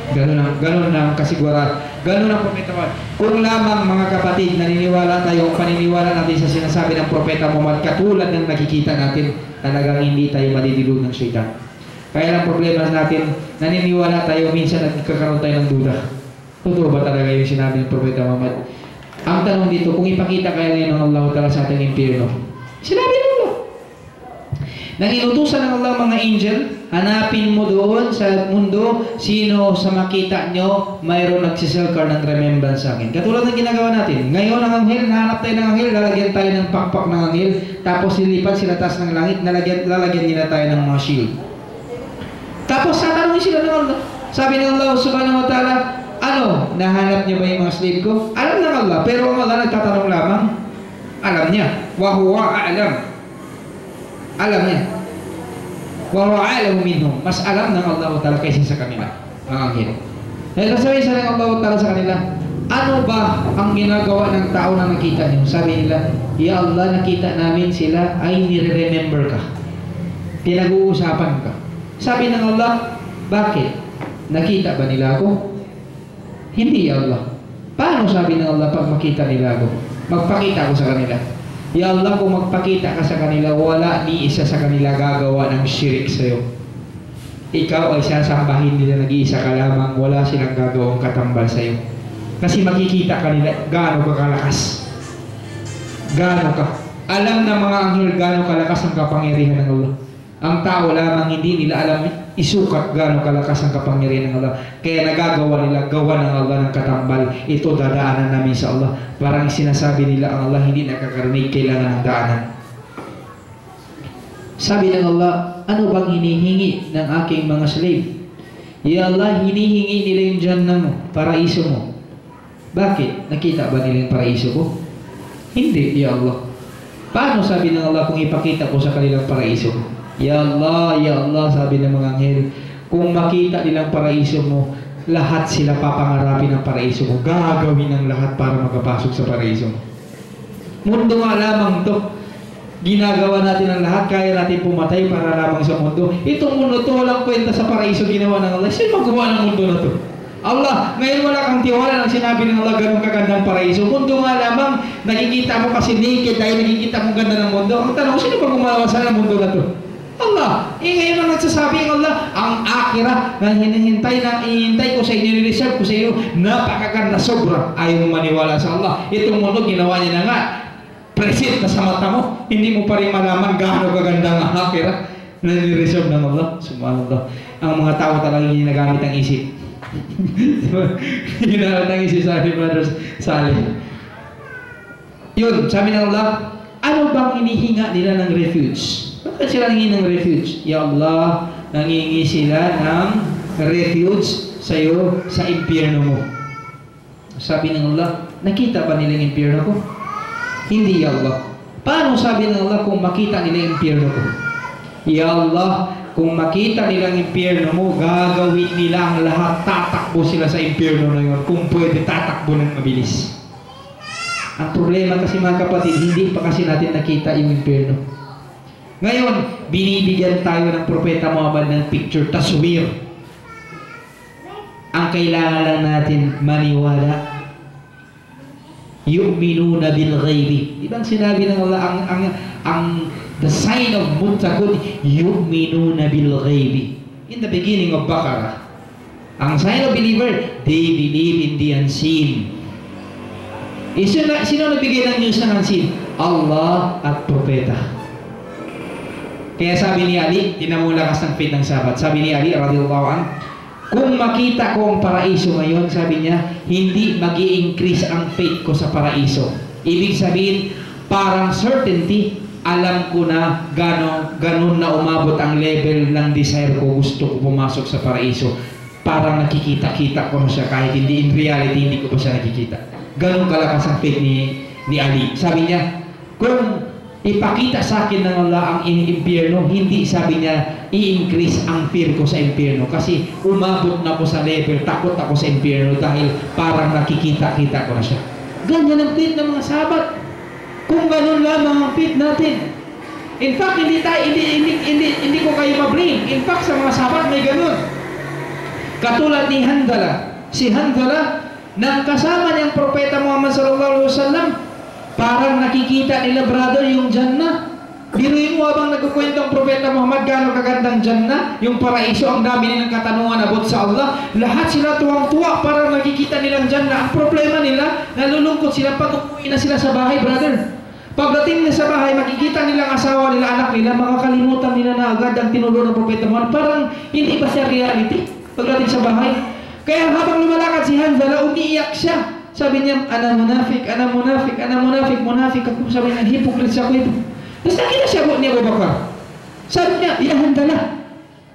Ganun ang kasigura. Ganun ang Propeta Muhammad. Kung lamang mga kapatid, naniniwala tayo, paniniwala natin sa sinasabi ng Propeta Muhammad, katulad ng nakikita natin, talagang hindi tayo madidilog ng syaitan. Kaya lang problema natin, naniniwala tayo, minsan nagkakaroon tayo ng duda. Totoo ba talaga yung sinabi ng Propeta Muhammad? Ang tanong dito, kung ipakita kaya ngayon ng Allah Ta'ala sa ating impyerno, sinabi ng Allah. Nang inutusan ng Allah mga angel, hanapin mo doon sa mundo, sino sa makita nyo, mayroon nagsiselcar ng remembrance sa akin. Katulad ng ginagawa natin. Ngayon ang anghel, nahanap tayo ng anghel, lalagyan tayo ng pakpak ng anghel, tapos lilipat sila taas ng langit, lalagyan nila tayo ng mga shield. Tapos tatanungin sila ng Allah. Sabi ng Allah Subhanahu wa Ta'ala, ano, nahanap niyo ba yung mga slave ko? Alam ng Allah, pero ang Allah nagtatanong lamang, alam niya. Wa huwa a'lam. Alam niya. Wa huwa a'lamu minhum. Mas alam ng Allah Ta'ala kaysa sa kanila, ang anghel. Dahil sabi sa ng Allah Ta'ala sa kanila, ano ba ang ginagawa ng tao na nakita niyo? Sabi nila, Ya Allah, nakita namin sila ay nire-remember ka. Pinag-uusapan ka. Sabi ng Allah, bakit? Nakita ba nila ako? Hindi, Ya Allah. Paano sabi ng Allah pag makita nila ako? Magpakita ko sa kanila. Ya Allah, kung magpakita ka sa kanila, wala ni isa sa kanila gagawa ng syirik sa'yo. Ikaw ay sasambahin nila, nag-iisa ka lamang, wala silang gagawang katambal sa'yo. Kasi makikita ka nila gaano ka kalakas. Gaano ka. Alam ng mga anghel gaano kalakas ang kapangyarihan ng Allah. Ang tao lamang hindi nila alam isukat gaano kalakas ang kapangyarihan ng Allah. Kaya nagagawa nila gawa ng Allah ng katambal. Ito dadaanan namin sa Allah. Parang sinasabi nila ang Allah hindi nakakarinig, kailangan ng daanan. Sabi ng Allah, ano bang hinihingi ng aking mga slave? Ya Allah, hinihingi nila yung Jannah mo, paraiso mo. Bakit? Nakita ba nila yung paraiso ko? Hindi, Ya Allah. Paano sabi ng Allah kung ipakita ko sa kanilang paraiso ko? Ya Allah, sabi ng mga anghel, kung makita nilang paraiso mo, lahat sila papangarapin ng paraiso mo. Gagawin ng lahat para makapasok sa paraiso mo. Mundo nga lamang to. Ginagawa natin ang lahat, kaya natin pumatay para lamang sa mundo. Itong mundo to, walang kwenta sa paraiso ginawa ng Allah. Sino magawa ng mundo na to? Allah, ngayon wala kang tiwala nang sinabi ng Allah ganun kagandang paraiso. Mundo nga lamang, nakikita mo kasi naked dahil nakikita mo ganda ng mundo. Ang tanong, sino ba gumawa sa mundo na to? Allah. Ngayon ang nagsasabi ng Allah, ang akira na hinihintay ko sa inyo, nireserve ko sa iyo, napakaganda, sobra. Ayaw mo maniwala sa Allah. Itong mundo, ginawa niya na nga. Present na sa mata mo, hindi mo pa rin malaman gaano kaganda ang akira na nireserve ng Allah. Subhanallah. Ang mga tao talagang ginagamit ang isip. Ginagamit ang isip sa ating brothers Salih. Yun, sabi ng Allah, ano bang hinihinga nila ng refuge? Bakit sila nangingi ng refuge? Ya Allah, nangingi sila ng refuge sa iyo sa impyerno mo. Sabi ng Allah, nakita ba nila yung impyerno ko? Hindi, Ya Allah. Paano sabi ng Allah kung makita nila yung impyerno ko? Ya Allah, kung makita nila ang impyerno mo, gagawin nila ang lahat, tatakbo sila sa impyerno na yun. Kung pwede, tatakbo ng mabilis. Ang problema kasi mga kapatid, hindi pa kasi natin nakita yung impyerno. Ngayon, binibigyan tayo ng Propeta Muhammad ng picture, taswir. Ang kailangan lang natin maniwala. Yu'minuna bil ghaibi. Di ba sinabi ng Allah, the sign of muttaqun, yu'minuna bil ghaibi. In the beginning of Baqarah, ang sign of believer, they believe in the unseen. Sino nagbigay ng news ng unseen? Allah at Propeta. Kaya sabi ni Ali, tinamulakas ng faith ng sabat. Sabi ni Ali, radhiyallahu anhu, kung makita ko ang paraiso ngayon, sabi niya, hindi mag-i-increase ang faith ko sa paraiso. Ibig sabihin, parang certainty, alam ko na ganon na umabot ang level ng desire ko, gusto ko pumasok sa paraiso. Parang nakikita-kita ko na siya, kahit hindi in reality, hindi ko pa siya nakikita. Ganon kalakas ang faith ni Ali. Sabi niya, kung ipakita sa akin ng Allah ang impyerno, hindi sabi niya i-increase ang fear ko sa impyerno kasi umabot na ko sa level, takot ako sa impyerno dahil parang nakikita-kita ko na siya. Ganyan ang faith ng mga sahabat. Kung ganun lamang ang faith natin. In fact, hindi ko kayo ma-blame. In fact, sa mga sahabat may ganun. Katulad ni Handala. Si Handala, nang kasama niyang Propeta Muhammad sallallahu alaihi wasallam, parang nakikita nila, brother, yung Jannah. Biruin mo habang nagkukwento ang Propeta Muhammad gaano kagandang Jannah, yung paraiso, ang dami nilang katanungan abot sa Allah. Lahat sila tuwang-tuwa para nakikita nilang Jannah. Ang problema nila, nalulungkot sila pag umuwi na sila sa bahay, brother. Pagdating na sa bahay, makikita nilang asawa nila, anak nila, makakalimutan nila na agad ang tinuro ng Propeta Muhammad. Parang hindi ba siya reality pagdating sa bahay? Kaya habang lumalakad si Hanzala, umiiyak siya. Sabi niya, ana munafik ako. Sabi niya, hypocrite siya ako. Tapos nakita siya ni Abu Bakar. Sabi niya, ya Handala,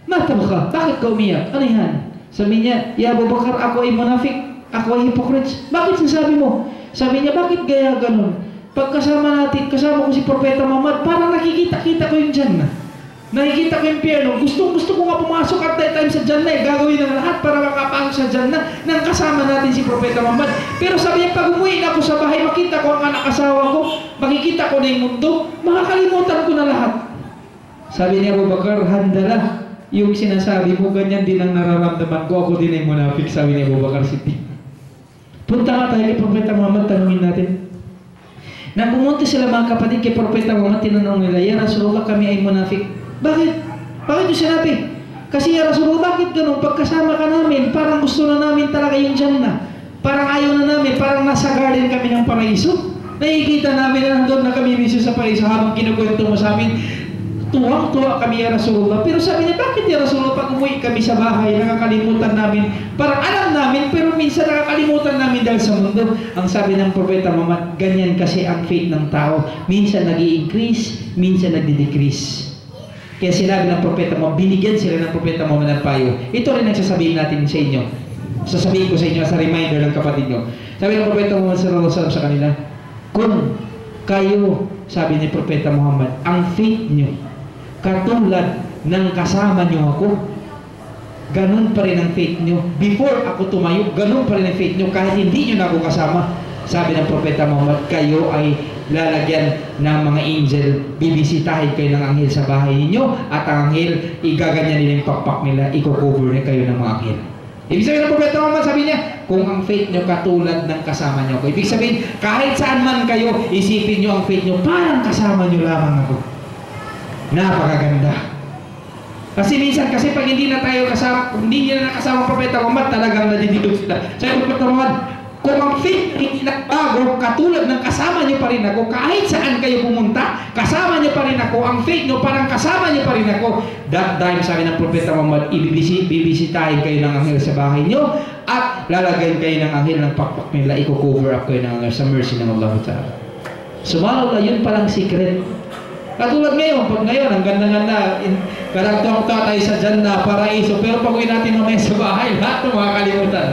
mata ba ka? Bakit ka umiyak? Ano yan? Sabi niya, ya Abu Bakar, ako ay munafik. Ako ay hypocrite. Bakit sinasabi mo? Sabi niya, bakit gaya ganun? Pagkasama ko si Propeta Muhammad, parang nakikita-kita ko yung Jannah. Nakikita ko yung impyerno. Gusto ko nga pumasok at that time sa Jannah. Gagawin ng lahat para makapasok sa Jannah nang kasama natin si Propeta Muhammad. Pero sabi niya, pag umuwi na ako sa bahay, makita ko ang anak-asawa ko, makikita ko na yung mundo, makakalimutan ko na lahat. Sabi niya, Abu Bakar, Handala, yung sinasabi mo, ganyan din ang nararamdaman ko. Ako din ay munafik, sabi niya Abu Bakar Siddiq. Punta Pumunta nga tayo kay Propeta Muhammad, tanungin natin. Nang pumunta sila mga kapatid kay Propeta Muhammad, tinanong nila, "Ya Rasulullah, kami ay munafik." Bakit? Bakit yung sinabi? Kasi ya Rasulullah, bakit ganun? Pagkasama ka namin, parang gusto na namin talaga yung Jannah. Parang ayaw na namin, parang nasa garden kami ng paraiso. Nakikita namin na nandun na kami mismo sa paraiso habang kinukwento mo sa amin. Tuwang-tuwa kami ya Rasulullah. Pero sabi niya, bakit ya Rasulullah, pag umuwi kami sa bahay, nakakalimutan namin. Parang alam namin, pero minsan nakakalimutan namin dahil sa mundo. Ang sabi ng Propeta Muhammad, ganyan kasi ang faith ng tao. Minsan nag-i-increase, minsan nag-decrease. Kaya sinabi ng Propeta Muhammad, binigyan sila ng Propeta Muhammad ng payo. Ito rin ang sasabihin natin sa inyo. Sasabihin ko sa inyo sa reminder ng kapatid nyo. Sabi ng Propeta Muhammad sallallahu alaihi wasallam sa kanila, kung kayo, sabi ni Propeta Muhammad, ang faith nyo katulad ng kasama nyo ako, ganun pa rin ang faith nyo. Before ako tumayo, ganun pa rin ang faith nyo kahit hindi nyo na ako kasama. Sabi ng Propeta Muhammad, kayo ay lalagyan ng mga angel, bibisitahin kayo ng anghel sa bahay ninyo, at ang anghel, igaganyan nila yung pakpak nila, i-cover na kayo ng mga anghel. Ibig sabihin ng Propeta Muhammad, sabi niya, kung ang faith nyo katulad ng kasama nyo ako. Ibig sabihin, kahit saan man kayo, isipin nyo ang faith nyo, parang kasama nyo lamang ako. Napakaganda. Kasi minsan, kasi pag hindi na tayo kasama, hindi nyo na nakasama ang Propeta Muhammad, talagang nadidilog sila. Sabi ng Propeta Muhammad, kung ang faith hindi nagbago, katulad ng kasama nyo pa rin ako, kahit saan kayo pumunta, kasama nyo pa rin ako, ang faith nyo parang kasama nyo pa rin ako. That time, sabi ng Propeta Muhammad, bibisitahin kayo ng anghel sa bahay nyo, at lalagyan kayo ng anghel ng pakpak nila, i-cover up kayo ng anghel sa mercy ng Allah Ta'ala. Subhanallah, yun palang secret. Katulad ngayon, pag ngayon, ang ganda-ganda, karagtong tayo sa Jannah, paraiso, pero pag uwi natin mamaya sa bahay, lahat ng makakalimutan.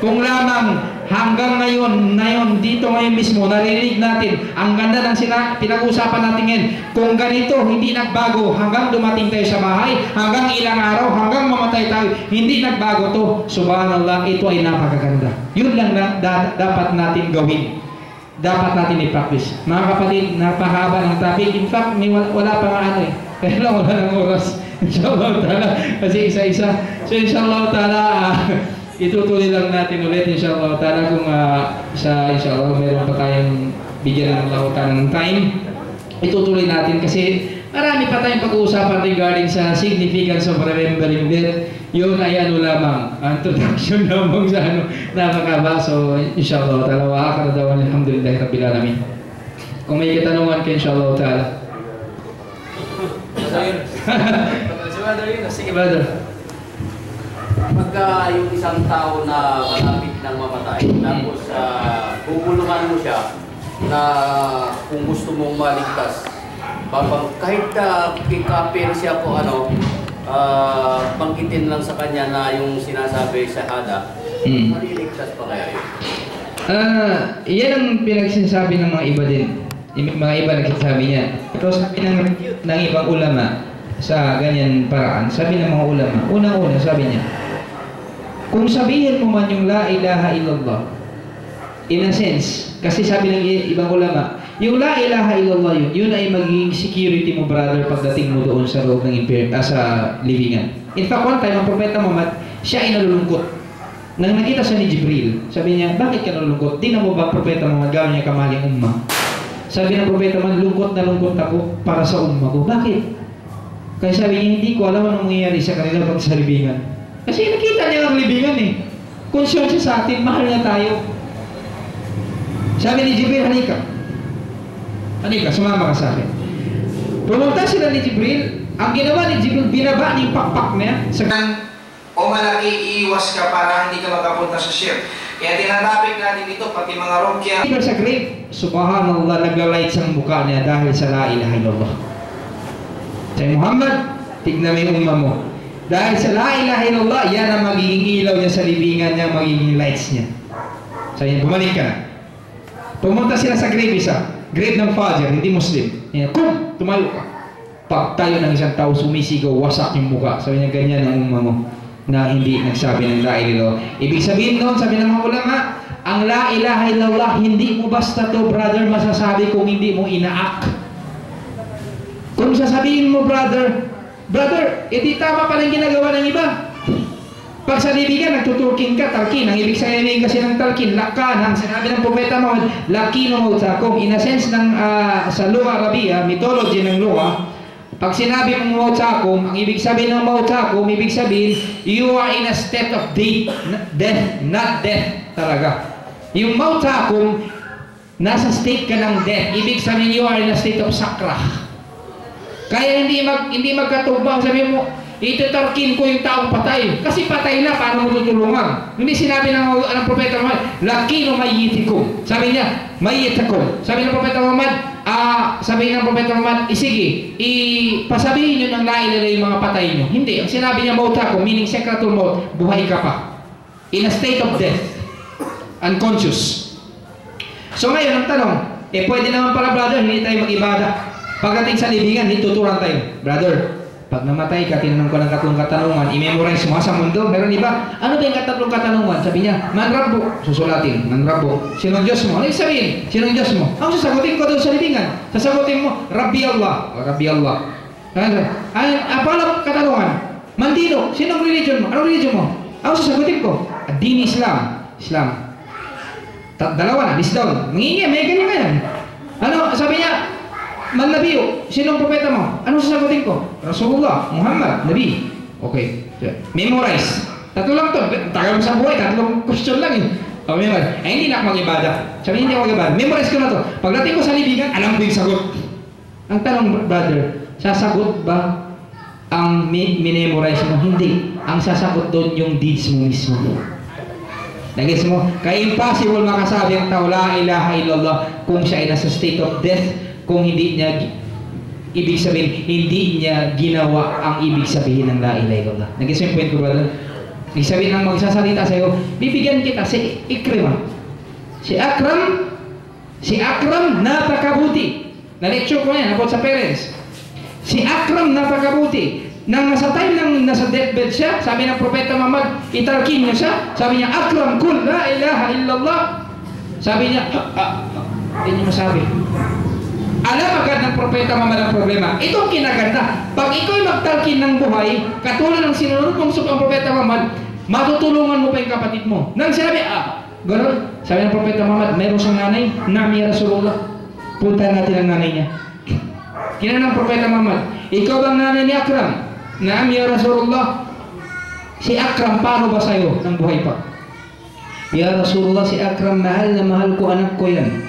Kung lamang hanggang ngayon dito ngayon mismo, narinig natin, ang ganda ng pinag-usapan natin ngayon, kung ganito, hindi nagbago, hanggang dumating tayo sa bahay, hanggang ilang araw, hanggang mamatay tayo, hindi nagbago to, subhanallah, ito ay napakaganda. Yun lang na dapat natin gawin. Dapat natin i-practice. Mga kapatid, napahaba ng topic. In fact, wala pa nga ano eh. Kaya lang wala ng oras. Inshallah ta'ala. Kasi isa-isa. So inshallah ta'ala, itutuloy lang natin ulit inshallah ta'ala kung inshallah meron pa tayong bigyan ng lautan ng time. Itutuloy natin kasi marami pa tayong pag-uusapan regarding sa significance of remembering death. Yun ay ano lamang, introduction lamang sa napakaba. So inshallah ta'ala, wa akara dawan alhamdulillahi rabbil alamin. Kung may katanungan kayo inshallah ta'ala. Sige brother. Pagka yung isang tao na malapit ng mamatay, tapos bubulungan mo siya na kung gusto mong maligtas, kahit kikapir siya po banggitin lang sa kanya na yung sinasabi sa hada, maliligtas pa kaya yun? Yan ang pinagsasabi ng mga iba din. Yung mga iba nagsasabi niya. Pero sabi ng ibang ulama sa ganyan paraan, sabi ng mga ulama, unang-una sabi niya, kung sabihin mo man yung la ilaha illallah, in a sense, kasi sabi ng ibang ulama, yung la ilaha illallah yun ay magiging security mo brother pagdating mo doon sa loob ng sa libingan. In fact, one time, ang Propeta Muhammad, siya ay nalulungkot. Nang nakita siya ni Jibril, sabi niya, bakit ka nalulungkot? Di na mo ba Propeta Muhammad, gawin niya kamaling umma? Sabi ng Propeta Muhammad, lungkot na lungkot ako para sa umma ko. Bakit? Kaya sabi niya, hindi ko alam anong mangyayari sa kanila pag sa libingan. Kasi nakita niya ang libingan eh. Concern siya sa atin, mahal niya tayo. Sabi ni Jibril, halika, sumama ka sa akin. Pumunta sila ni Jibril. Ang ginawa ni Jibril, binaba niya yung pakpak niya sa o malaki, iiwas ka para hindi ka makapunta sa ship. Kaya tinatapik natin ito, pati mga rokya. Sa grave, subhanallah, nagla-lights ang mukha niya dahil sa la ilaha illallah. Say Muhammad, tignan mo yung umma mo. Dahil sa la ilaha illallah, yan ang magiging ilaw niya sa libingan niya, magiging lights niya. Sabi niya, bumalik ka na. Pumunta sila sa grave grave ng Fajr, hindi Muslim. Yan, kum, tumayo ka. Pag tayo ng isang tao sumisigaw, wasak yung mukha. Sabi niya, ganyan ang umma mo na hindi nagsabi ng la ilaha illallah. Ibig sabihin doon, sabi ng mga ulama, ang la ilaha illallah, hindi mo basta to brother masasabi kung hindi mo inaak. Kung sasabihin mo brother, edi tama pa lang ginagawa ng iba. Pag sa libigan, nagtuturkin ka, talkin. Ang ibig sabihin kasi ng talkin, lakan. Ang sinabi ng Propeta Muhammad, lakino mautakum. In a sense ng sa Lugha Arabiya, mythology ng Lugha, pag sinabi mong mautakum, ang ibig sabihin ng mautakum, ibig sabihin, you are in a state of death, not death talaga. Yung mautakum, nasa state ka ng death. Ibig sabihin, you are in a state of sakrah. Kaya hindi magkatugma. Sabi mo, itutarkin ko yung taong patay. Kasi patay na, paano mo tutulungan? Hindi sinabi ng Propeta Muhammad, lakino mayyitikum. Sabi niya, mayyitakum. Sabi ng Propeta Muhammad, sige, ipasabihin nyo ng lailala yung mga patay nyo. Hindi. Ang sinabi niya, mautakum, meaning secretul maut, buhay ka pa. In a state of death. Unconscious. So ngayon, ang tanong, pwede naman pala, brother, hindi tayo mag-ibada. Pagdating sa libingan, tuturuan tayo. Brother, pag namatay ka, tinanong ko ng tatlong katanungan, i-memorize mo sa mundo. Meron iba, ano ba yung tatlong katanungan? Sabi niya, man Rabbo. Susulatin, man Rabbo. Sinong Diyos mo? Ano yung sabihin? Sinong Diyos mo? Ang sasagutin ko doon sa libingan. Sasagutin mo, Rabbi Allah. Rabbi Allah. Paano katanungan? Mandino, sinong religion mo? Anong religion mo? Ang sasagutin ko, Din Islam. Islam. Dalawa na, list down. Mangingi, may ganyan. Ano, sabi niya, man Nabiyo, sinong propeta mo? Anong sasagutin ko? Rasulullah, Muhammad, Nabi. Okay. Memorize. Tatlo lang to. Tagal mo sa buhay, tatlong question lang eh. O, memorize. Hindi na ako mag-ibada. Sabi hindi ako mag-ibada. Memorize ko na to. Pagdating ko sa libigan, alam ko yung sagot. Ang tanong, brother, sasagot ba ang minemorize mo? Hindi. Ang sasagot doon yung deeds mo mismo. Nagis mo? Kaya impossible makasabi ang tao, la ilaha illallah, kung siya ay nasa state of death, kung hindi niya, ibig sabihin, hindi niya ginawa ang ibig sabihin ng la ilaha illallah. Nagis mo yung point ko, brother? Ibig sabihin ng magsasalita sa'yo, bibigyan kita si Ikrimah. Si Akram, napakabuti. Na-lecture ko yan, about sa parents. Si Akram, napakabuti. Nang nasa time ng nasa deathbed siya, sabi ng Propeta Muhammad, italkin niya siya, sabi niya, Akram kul la ilaha illallah. Sabi niya, hindi niya masabi. Alam agad ng Propeta Muhammad ang problema. Itong kinaganda. Pag ikaw'y magtalkin ng buhay, katulad ng sinunod mong ang Propeta Muhammad, matutulungan mo pa yung kapatid mo. Nang sinabi, gano'n, sabi ng Propeta Muhammad, mayroon siyang nanay, Nami Rasulullah. Punta natin ang nanay niya. Kinanong ng Propeta Muhammad, ikaw bang nanay ni Akram? Naam ya Rasulullah. Si Akram, paano ba sa'yo ng buhay pa? Ya Rasulullah, si Akram, mahal na mahal ko, anak ko yan.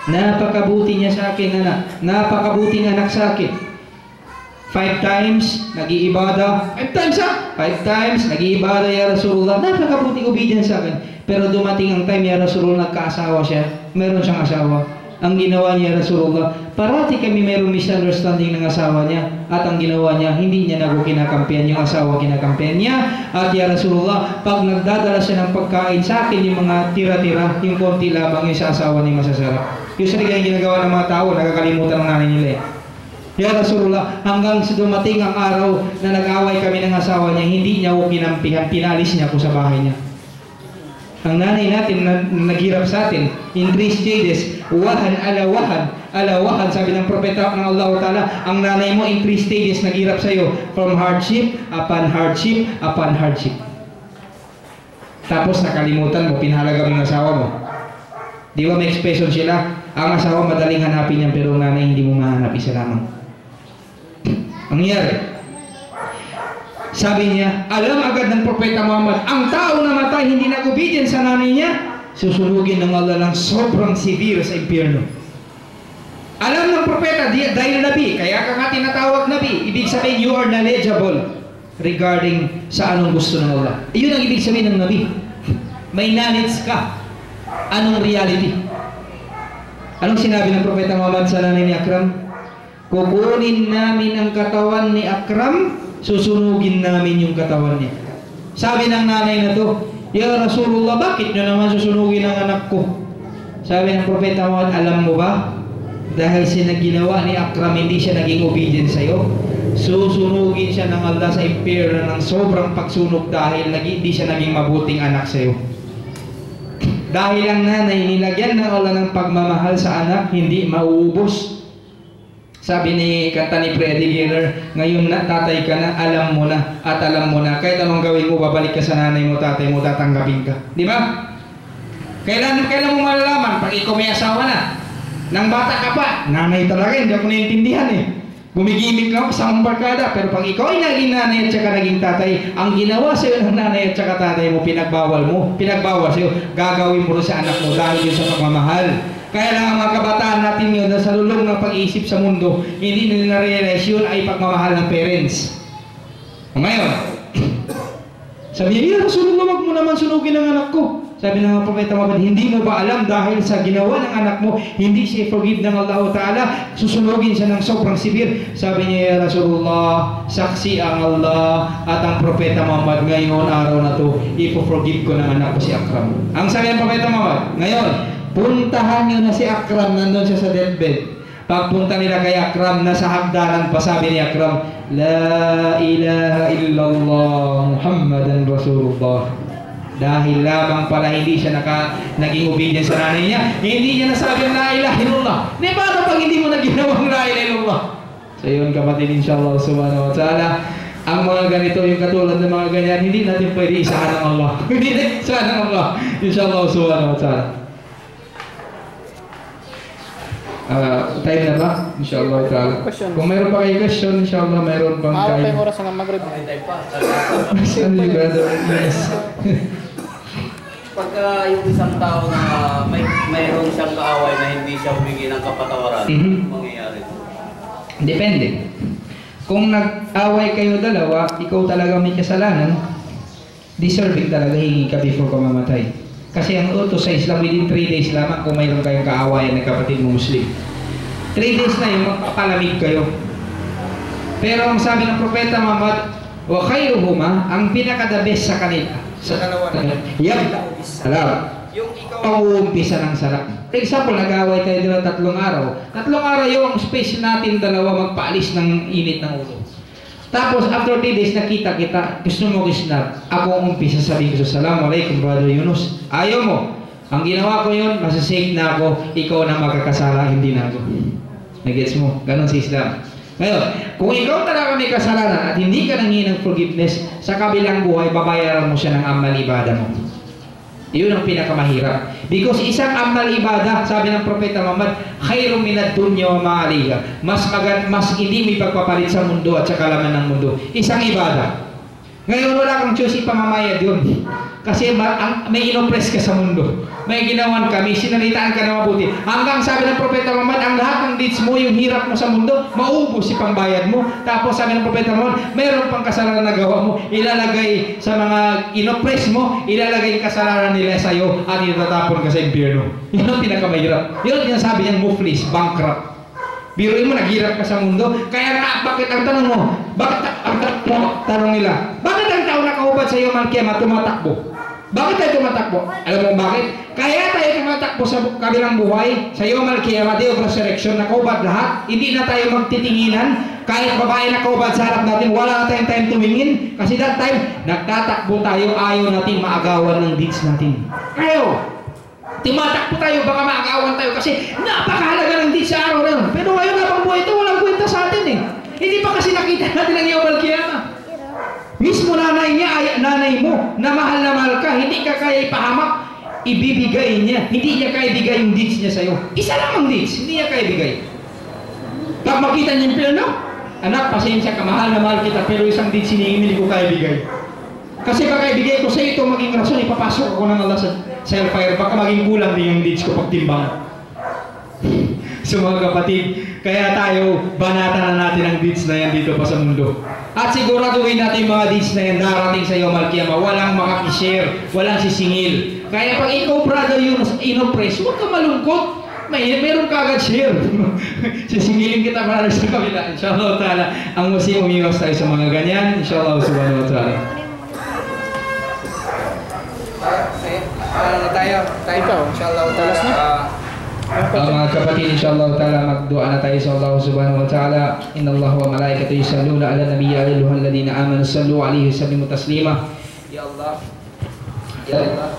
Napakabuti niya sa akin, anak. Napakabuting anak sa akin. 5 times, nag-iibada. 5 times ha? 5 times, nag-iibada ya Rasulullah. Napakabuting obedience sa akin. Pero dumating ang time ya Rasulullah, nagkaasawa siya. Meron siyang asawa. Ang ginawa niya Rasulullah, parati kami mayroong misunderstanding ng asawa niya. At ang ginawa niya, hindi niya kinakampihan yung asawa, kinakampihan niya. At ya Rasulullah, pag nagdadala siya ng pagkain sa akin, yung mga tira-tira, yung konti labang yung sa asawa niya masasarap. Yung sa yung ginagawa ng mga tao, nakakalimutan ng nanay nila eh. Ya Rasulullah, hanggang dumating ang araw na nag-away kami ng asawa niya, hindi niya ako kinampihan, pinalis niya ako sa bahay niya. Ang nanay natin na naghirap sa atin, in 3 stages, wahan ala wahan, sabi ng propeta ng Allah Ta'ala, ang nanay mo in 3 stages naghirap sa iyo, from hardship, upon hardship, upon hardship. Tapos nakalimutan mo, pinahalaga mo yung asawa mo. Di ba may expression sila? Ang asawa madaling hanapin niyan, pero ang nanay hindi mo mahanap, isa lamang. Ang nangyari, sabi niya, alam agad ng Propeta Muhammad, ang tao na matay hindi nag-obedient sa nanay niya, susunugin ng Allah ng sobrang severe sa impyerno. Alam ng Propeta, dahil Nabi, kaya ka nga tinatawag Nabi, ibig sabihin you are knowledgeable regarding sa anong gusto ng Allah. Iyon ang ibig sabihin ng Nabi. May knowledge ka. Anong reality? Anong sinabi ng Propeta Muhammad sa nanay ni Akram? Kukunin namin ang katawan ni Akram, susunugin namin yung katawan niya. Sabi ng nanay na to, ya Rasulullah, bakit nyo naman susunugin ang anak ko? Sabi ng Propeta Muhammad, alam mo ba? Dahil sinaginawa ni Akram, hindi siya naging obedient sa'yo. Susunugin siya ng Allah sa impyerno ng sobrang pagsunog dahil hindi siya naging mabuting anak sa'yo. Dahil ang nanay nilagyan ng Allah ng pagmamahal sa anak, hindi mauubos. Sabi ni kanta ni Freddie Giller, ngayon na tatay ka na, alam mo na at alam mo na. Kahit anong gawin mo, babalik ka sa nanay mo, tatay mo, tatanggapin ka. Di ba? Kailan mo malalaman? Pag ikaw may asawa na, nang bata ka pa, nanay talaga, hindi ako naiintindihan eh. Gumigimik ka sa barkada, pero pag ikaw ay naging nanay at saka naging tatay, ang ginawa sa'yo ng nanay at saka tatay mo, pinagbawal sa'yo, gagawin mo rin sa anak mo dahil yun sa pagmamahal. Kaya lang ang mga kabataan natin yun na sa lulong ng pag-iisip sa mundo, hindi nila na-realize yun ay pagmamahal ng parents. Ngayon, sabi niya, Rasulullah, wag mo naman sunugin ang anak ko. Sabi ng mga propeta Muhammad, hindi mo ba alam dahil sa ginawa ng anak mo, hindi siya forgive ng Allah Ta'ala, susunugin siya ng sobrang sibir. Sabi niya, Rasulullah, saksi ang Allah at ang propeta Muhammad, ngayon araw na to, ipo-forgive ko ng anak ko si Akram. Ang sabi ng propeta Muhammad, ngayon, puntahan niyo na si Akram, nandun siya sa deathbed. Pagpunta nila kay Akram, nasa hagdanan pa, sabi ni Akram, La ilaha illallah Muhammadan Rasulullah. Dahil lamang pala hindi siya naging obedient sa nanay niya, hindi niya nasabi ang La ilaha illallah. Di paano pag hindi mo naginawang La ilaha illallah? So yun kapatid, inshallah subhanahu wa ta'ala, ang mga ganito, yung katulad ng mga ganyan, hindi natin pwede isahan ng Allah. Hindi natin isahan ng Allah, inshallah subhanahu wa ta'ala. Time na ba? Inshallah ta'ala. Kung mayroon pa kayo question, inshallah mayroon pang Maawa pa time. yung oras ng Maghrib. Saan yung brother? Yes. Pagka yung isang tao na mayroon siyang kaaway na hindi siya humingi ng kapatawaran, mangyayari ito? Depende. Kung nag-away kayo dalawa, ikaw talaga may kasalanan, deserving talaga hingi ka before ka mamatay. Kasi ang utos sa Islam, within 3 days lamang kung mayroon kayong kaawayan ng kapatid mo Muslim. 3 days na yung magpapalamig kayo. Pero ang sabi ng Propeta Muhammad, wa khairuhuma, ang pinaka-the best sa kanila. Sa dalawa na salam. Yung ikaw ang uumpisa ng salam. For example, nag-away tayo dito 3 araw. 3 araw yung space natin dalawa magpaalis ng init ng ulo. Tapos, after 3 days, nakita kita, gusto mo kisnap. Ako ang umpisa, sabi ko, Assalamualaikum, Brother Yunus. Ayaw mo. Ang ginawa ko yun, masasake na ako, ikaw na magkakasala, hindi na ako. Nagets mo? Ganon si Islam. Ngayon, kung ikaw talaga may kasalanan at hindi ka nanghingi ng forgiveness, sa kabilang buhay, babayaran mo siya ng amal ibada mo. Iyon ang pinakamahirap. Because isang amal ibada, sabi ng Propeta Muhammad, khairum minad dunya wa ma'aliha. Mas hindi may pagpapalit sa mundo at sa kalaman ng mundo. Isang ibada. Ngayon wala kang choice, ipamamayad yun. Kasi may inoppress ka sa mundo. May ginawan ka, may sinalitaan ka na mabuti. Hanggang sabi ng Propeta Muhammad, ang lahat ng deeds mo, yung hirap mo sa mundo, maubos si pambayad mo. Tapos sabi ng Propeta Muhammad, mayroon pang kasalanan na gawa mo, ilalagay sa mga inoppress mo, ilalagay yung kasalanan nila sa iyo at itatapon ka sa impyerno. Yun ang pinakamahirap. Yun ang sinasabi niyang muflis, bankrupt. Biruin mo, naghirap ka sa mundo. Kaya nga, bakit ang tanong mo? Tanong nila, bakit ang tao nakahubad sa iyo, Malkiyama, tumatakbo? Bakit tayo tumatakbo? Alam mo bakit? Kaya tayo tumatakbo sa kabilang buhay, sa iyo, Malkiyama, day of resurrection, nakahubad lahat. Hindi na tayo magtitinginan. Kahit babae nakahubad sa harap natin, wala na tayong time tumingin. Kasi that time, nagtatakbo tayo, ayaw natin maagawan ng deeds natin. Ayaw! Timatakbo tayo, baka maagawan tayo kasi napakahalaga ng deeds sa araw na yun. Pero ngayon habang buhay ito, walang kwenta sa atin eh. Hindi pa kasi nakita natin ang iyong Malkiyama. Mismo nanay niya, ay nanay mo, na mahal ka, hindi ka kaya ipahamak, ibibigay niya. Hindi niya kaya ibigay yung deeds niya sa'yo. Isa lang ang deeds, hindi niya kaya ibigay. Pag makita niya yung plano, anak, pasensya ka, mahal na mahal kita, pero isang deeds hindi ko kaya ibigay. Kasi baka ibigay ko sa ito, maging rason, ipapasok ako ng Allah sa hellfire, baka maging kulang din yung deeds ko pagtimbang. So mga kapatid, kaya tayo, banatan na natin ang deeds na yan dito pa sa mundo. At siguraduhin natin mga deeds na yan darating sa iyo, Malkiyama, walang makakishare, walang sisingil. Kaya pag ikaw, Brother Yunus, inoppress, huwag ka malungkot. Meron ka agad share. Sisingilin kita para sa kabila. Inshallah ta'ala, ang musim umiwas tayo sa mga ganyan. Inshallah subhanahu wa ta'ala. Inshallah ta'ala. Mga kapatid, inshallah ta'ala, magdua na tayo sa Allah subhanahu wa ta'ala. Inna Allah wa malaikatahu yusalluna ala nabiyyi ya ayyuhalladhina amanu sallu alaihi wa sallimu taslima. Ya Allah. Ya Allah.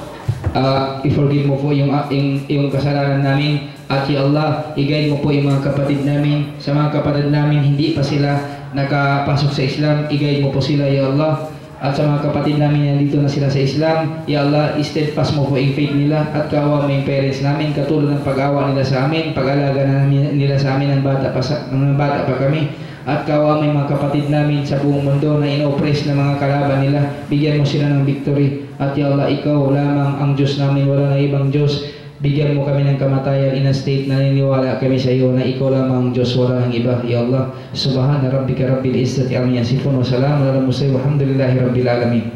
i-forgive mo po yung kasalanan namin. At ya Allah, i-guide mo po yung mga kapatid namin. Sa mga kapatid namin, hindi pa sila nakapasok sa Islam, i-guide mo po sila, ya Allah. At sa mga kapatid namin na dito na sila sa Islam, ya Allah, steadfast mo po yung faith nila at kawa mo yung parents namin, katulad ng pag-awa nila sa amin, pag-alaga nila sa amin ng bata pa kami. At kawa mo yung mga kapatid namin sa buong mundo na inoppress ng mga kalaban nila, bigyan mo sila ng victory. At ya Allah, ikaw lamang ang Diyos namin, wala na ibang Diyos. Bigyan mo kami ng kamatayan in a state na naniniwala kami sa iyo na ikaw lamang ang Diyos, wala ng iba. Ya Allah, subhana rabbika rabbil izzati amma yasifun wa salamun ala mursalin walhamdulillahi rabbil alamin.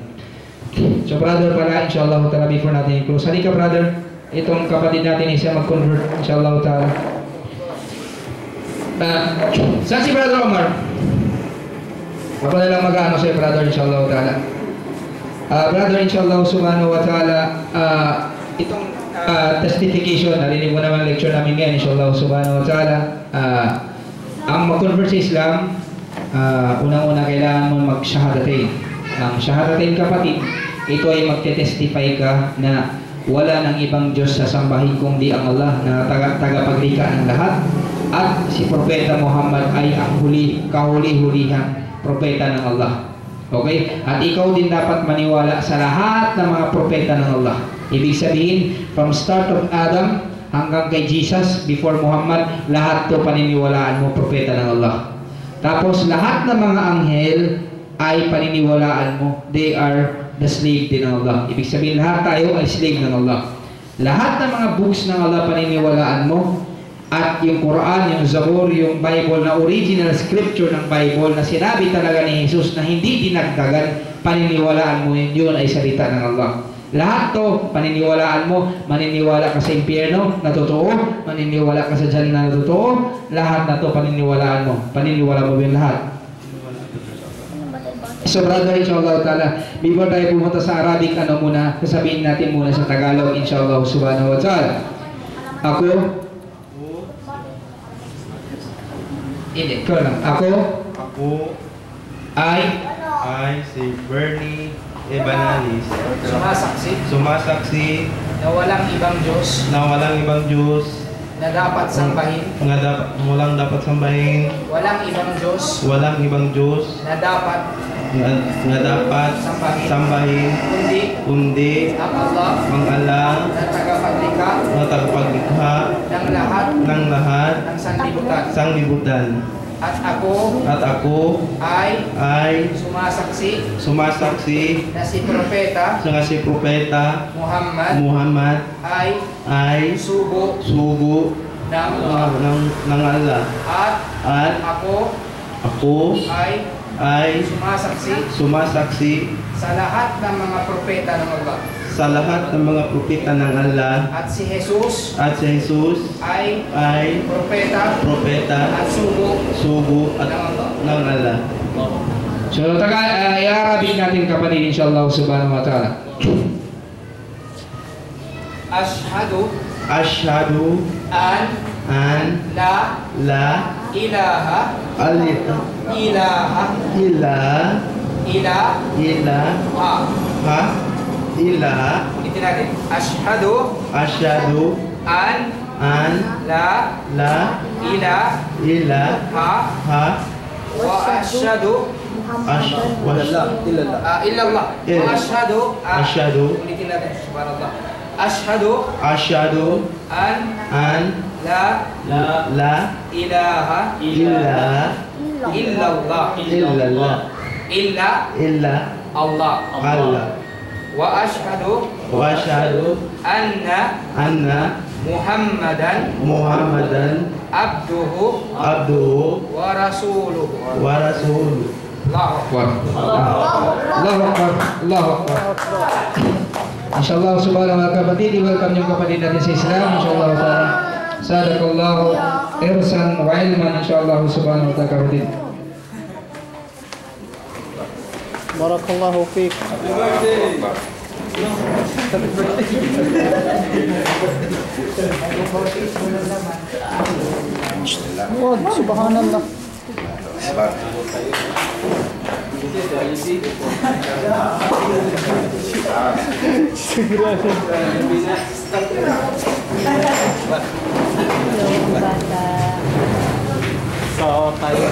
So brother pala, inshallah ta'ala, before natin i-close, halika brother, itong kapatid natin isa mag-convert, inshallah ta'ala. Saan si brother Omar? Ako na lang mag-ano sa'yo brother, inshallah ta'ala. Brother, inshallah subhanahu wa ta'ala, itong testification, narinig mo naman lecture namin ngayon, inshallah subhanahu wa ta'ala. Ang mag-convert sa Islam, unang-una kailangan mo mag-shahadatain. Ang shahadatain kapatid, ito ay magte-testify ka na wala ng ibang Diyos sa sambahin kundi ang Allah na tagapaglikha ng lahat, at si Propeta Muhammad ay ang kahuli-hulihan propeta ng Allah. Okay? At ikaw din dapat maniwala sa lahat ng mga propeta ng Allah. Ibig sabihin, from start of Adam hanggang kay Jesus, before Muhammad, lahat to paniniwalaan mo, propeta ng Allah. Tapos lahat ng mga anghel ay paniniwalaan mo, they are the slave din ng Allah. Ibig sabihin, lahat tayo ay slave ng Allah. Lahat ng mga books ng Allah paniniwalaan mo, at yung Quran, yung Zabur, yung Bible na original scripture ng Bible na sinabi talaga ni Jesus na hindi dinagdagan, paniniwalaan mo yun ay salita ng Allah. Lahat to paniniwalaan mo, maniniwala ka sa impyerno na totoo, maniniwala ka sa Jannah na totoo, lahat na to paniniwalaan mo. Paniniwala mo yun lahat. So brother, inshallah ta'ala, before tayo pumunta sa Arabic, muna, sasabihin natin muna sa Tagalog, inshallah subhanahu wa ta'ala. Ako ay si Bernie Ebanalis, Sumasaksi na walang ibang Diyos na dapat sambahin, walang dapat sambahin, walang ibang Diyos na dapat sambahin kundi ang Allah na tagapaglikha ng lahat ng sanglibutan. At ako ay sumasaksi na si Propeta Muhammad ay sugo ng Allah. At ako ay sumasaksi sa lahat ng mga propeta ng Allah. At si Jesus ay propeta at sugo ng Allah. So i-Arabic natin kapatid, inshallah subhanahu wa ta'ala. Ashhadu an la ilaha ulitin natin. Ashhadu an la ilaha wa ashhadu illallah. Wa ashhadu ulitin natin. Subhanallah. Ashhadu an la ilaha illallah Allah. Wa ashhadu anna Muhammadan abduhu wa rasuluhu. Allahu Akbar. Inshallah subhanahu wa ta'ala kapatid, welcome yung kapatid natin sa Islam, inshallah ta'ala. Sadakallahu irsan wa ilman, inshallah subhanahu wa ta'ala kapatid. Barakallahu fiik. Wag, subhanallah. So, tayo.